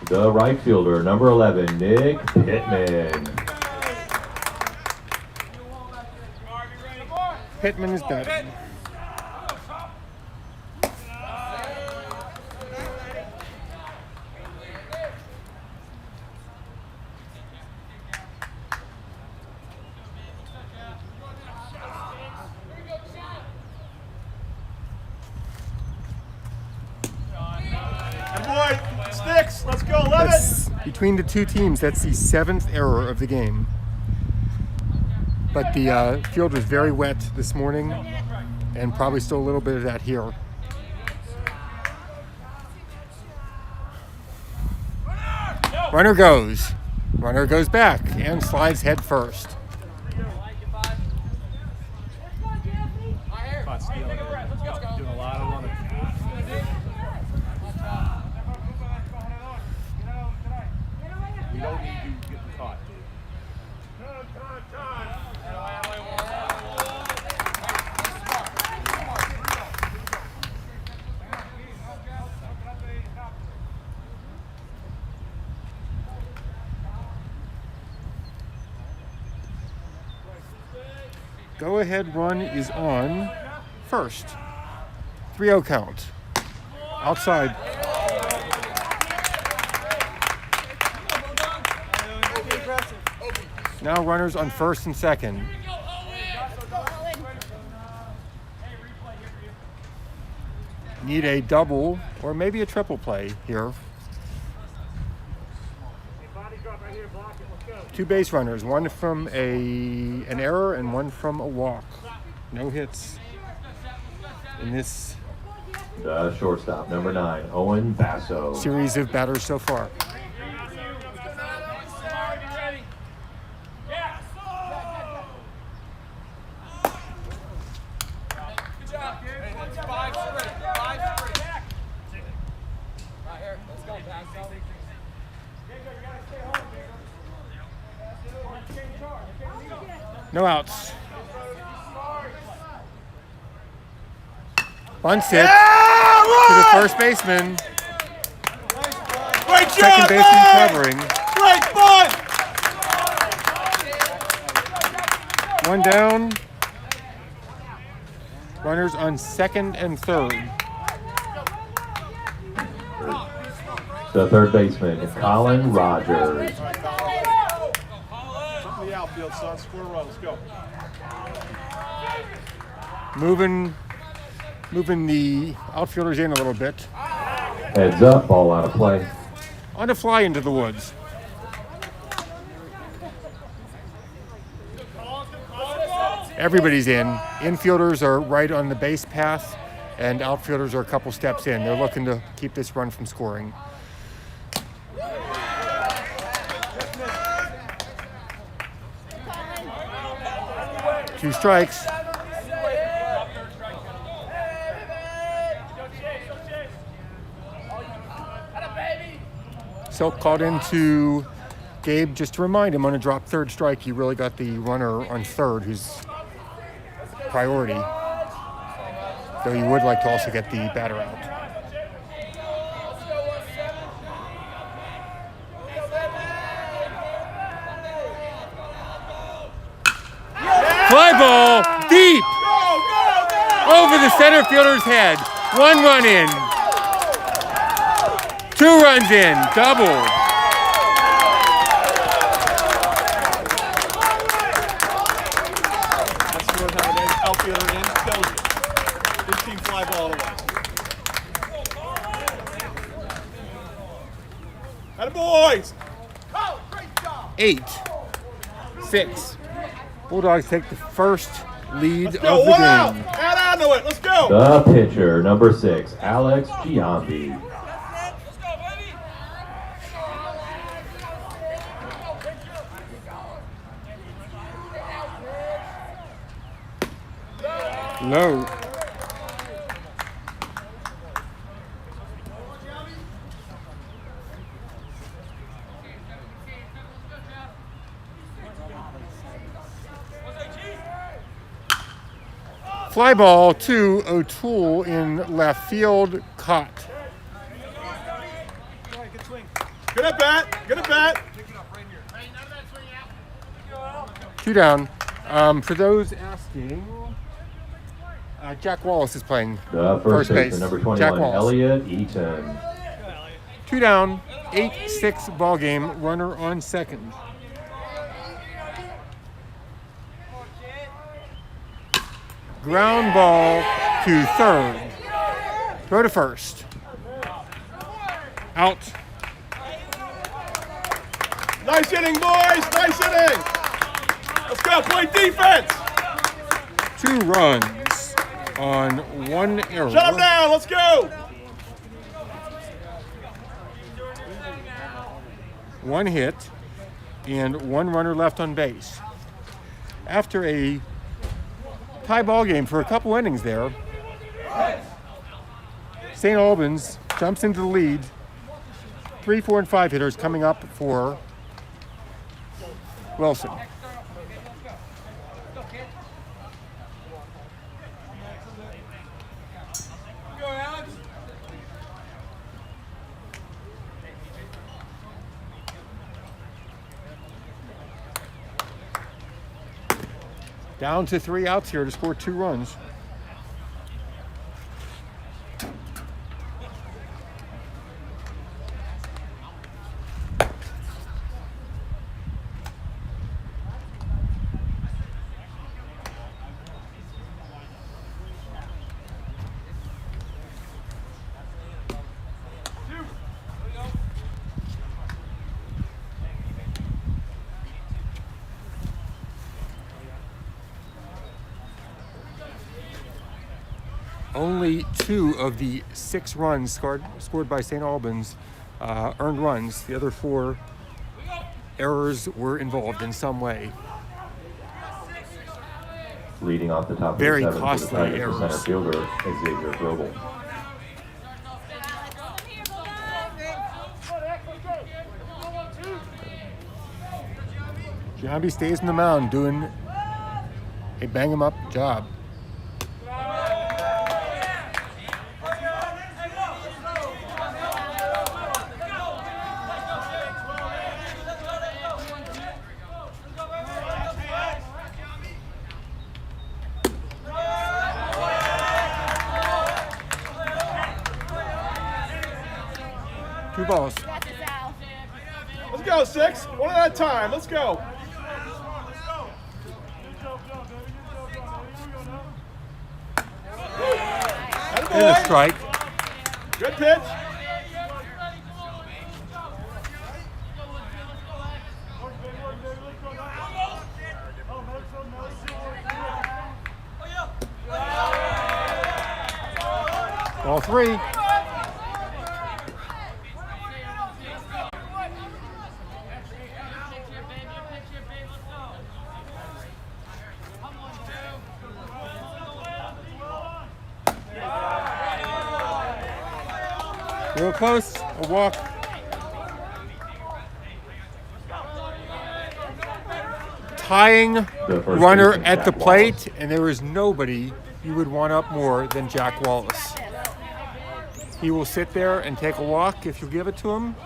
The right fielder, number 11, Nick Pittman. Pittman is batting. Good boy. Sticks. Let's go. 11. That's, between the two teams, that's the 7th error of the game. But the field was very wet this morning, and probably still a little bit of that here. Runner goes. Runner goes back and slides head first. Caught stealing it. Doing a lot of running. We don't need you getting caught. Go ahead run is on first. 3-0 count. Outside. Now runners on first and second. Need a double or maybe a triple play here. 2 base runners, one from an error and one from a walk. No hits in this The shortstop, number 9, Owen Basso. series of batters so far. No outs. Bunts it to the first baseman. Great job, Second baseman covering. Great bunt. One down. Runners on second and third. The third baseman, Colin Rogers. From the outfield, son. Score a run. Let's go. Moving the outfielders in a little bit. Heads up, ball out of play. On a fly into the woods. Everybody's in. Infielders are right on the base path, and outfielders are a couple steps in. They're looking to keep this run from scoring. Two strikes. Silk called into Gabe just to remind him on a drop third strike, you really got the runner on third who's priority. Though you would like to also get the batter out. Fly ball deep over the center fielder's head. 1 run in. 2 runs in. Double. That's what how it is. Outfielder in. Kills it. 15 fly ball away. Atta boys. 8-6. Bulldogs take the first lead Let's of go. the One out. game. Atta on to it. Let's go. The pitcher, number 6, Alex Giambi. Low. Fly ball to O'Toole in left field, caught. Good at bat. Good at bat. 2 down. For those asking, Jack Wallace is playing The first baseman, number Jack 21, Wallace. Elliot Eaton. 2 down, 8-6 ball game. Runner on second. Ground ball to third. Throw to first. Out. Nice inning, boys. Nice inning. Let's go. Play defense. 2 runs on 1 error. Shut him down. Let's go. 1 hit and 1 runner left on base. After a tie ball game for a couple innings there, St. Albans jumps into the lead. 3, 4, and 5 hitters coming up for Wilson. Down to 3 outs here to score 2 runs. Only 2 of the 6 runs scored by St. Albans earned runs. The other 4 errors were involved in some way. Leading off the top Very of the 7th costly for the Tigers, errors. the center fielder, Xavier Grobel. Giambi stays on the mound doing a bang-em-up job. Two balls. Let's go, 6. 1 at a time. Let's go. And a strike. Good pitch. Ball 3. Real close, a walk. Tying runner baseman, at the Jack plate, Wallace. and there is nobody you would want up more than Jack Wallace. He will sit there and take a walk if you give it to him.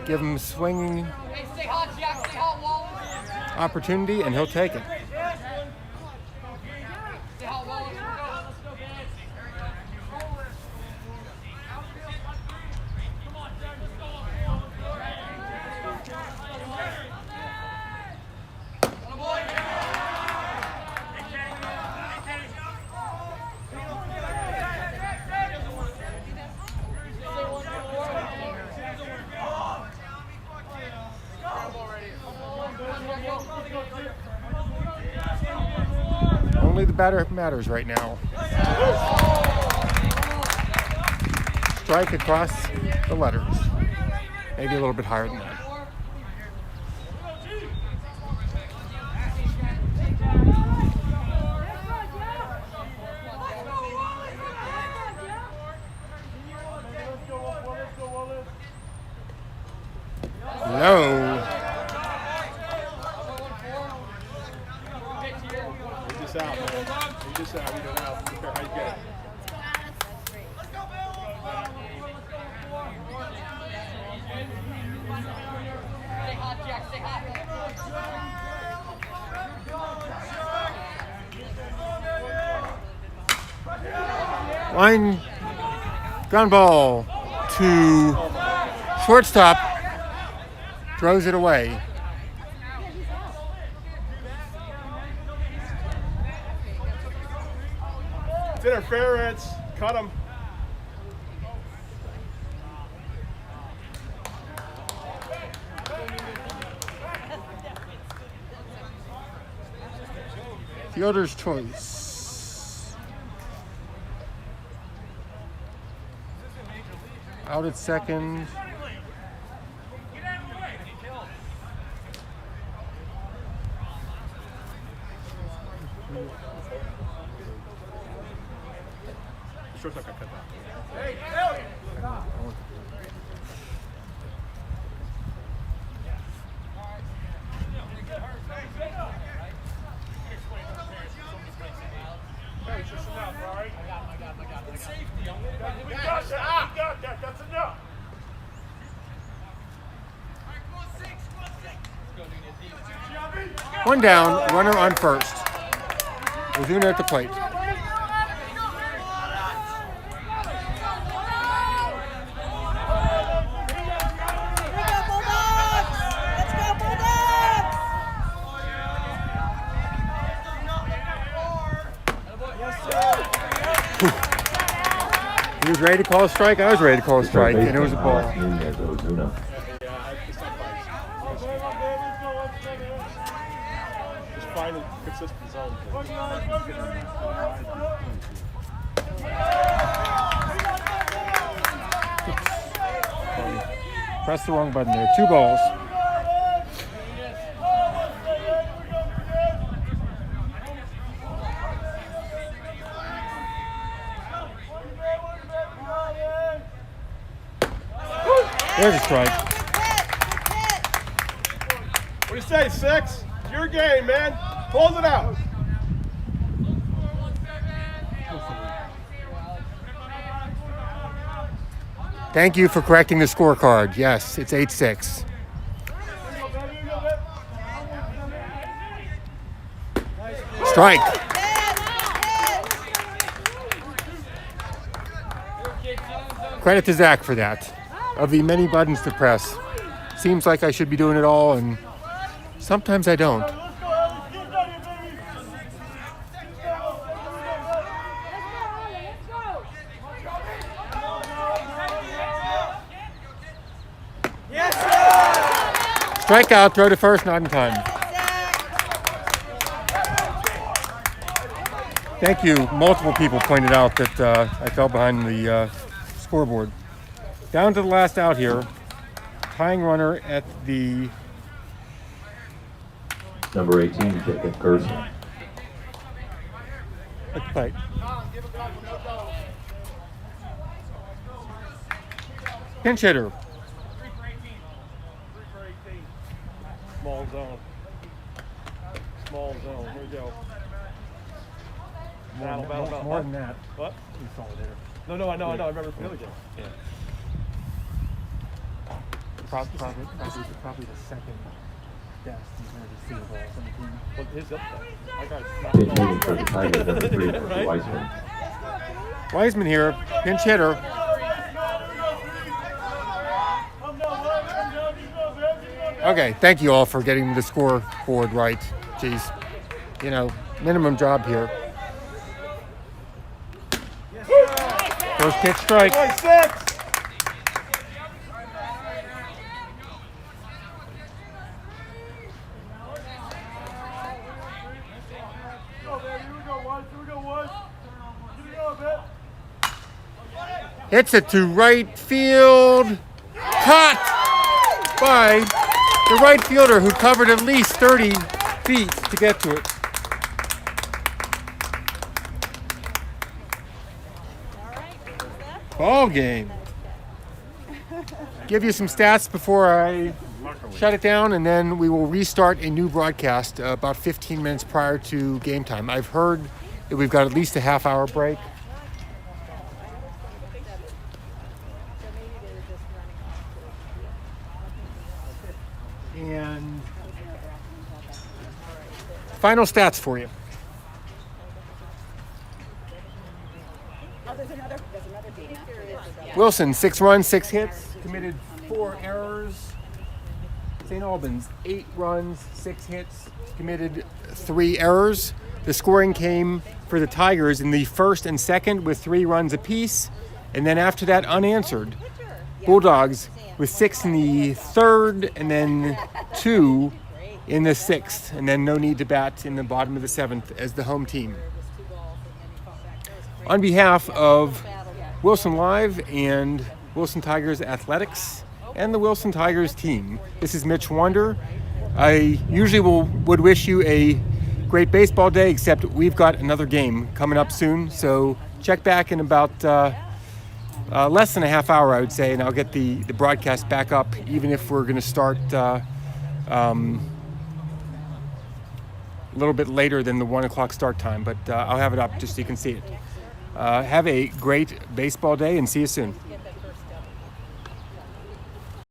Give him a swinging opportunity, and he'll take it. the batter matters right now. Strike across the letters. Maybe a little bit higher than that. Low. He's just out, man. He's just out. He don't know how you get it. Line ground ball to shortstop. Throws it away. It's interference. Cut him. Fielder's choice. Out at second. Shortstop got cut down. That's enough. One down, runner on first. Ozuna at the plate. He was ready to call a strike. I was ready to call a strike, and it was a ball. Ozuna. Just find a consistent zone. Press the wrong button there. 2 balls. There's a strike. What do you say, 6? It's your game, man. Close it out. Thank you for correcting the scorecard. Yes, it's 8-6. Strike. Credit to Zach for that. Of the many buttons to press, seems like I should be doing it all, and sometimes I don't. Strikeout, throw to first, not in time. Thank you. Multiple people pointed out that I fell behind the scoreboard. Down to the last out here. Tying runner at the... Number 18, Jacob Gerson. At the plate. Pinch hitter. Small zone. Small zone. Here we go. Battle. More than that. What? You saw it there. No, I know. I remember from the other game. Yeah. Probably the second best in terms of field balls on the team. Well, his up there. My guy's Pitch hitting for the Tigers, number 3, Right? Weissman. Weisman here, pinch hitter. Okay, thank you all for getting the scoreboard right. Jeez, minimum job here. First pitch strike. 6. Hits it to right field. Caught by the right fielder who covered at least 30 feet to get to it. Ball game. Give you some stats before I shut it down, and then we will restart a new broadcast about 15 minutes prior to game time. I've heard that we've got at least a half-hour break. And final stats for you. Oh, there's another game after this. Wilson, 6 runs, 6 hits, committed 4 errors. St. Albans, 8 runs, 6 hits, committed 3 errors. The scoring came for the Tigers in the first and second with 3 runs apiece, and then after that, unanswered. Bulldogs with 6 in the third, and then 2 in the sixth, and then no need to bat in the bottom of the seventh as the home team. On behalf of Wilson Live and Wilson Tigers Athletics and the Wilson Tigers team, this is Mitch Wander. I usually would wish you a great baseball day, except we've got another game coming up soon, so check back in about less than a half hour, I would say, and I'll get the broadcast back up, even if we're going to start a little bit later than the 1 o'clock start time, but I'll have it up just so you can see it. Have a great baseball day and see you soon.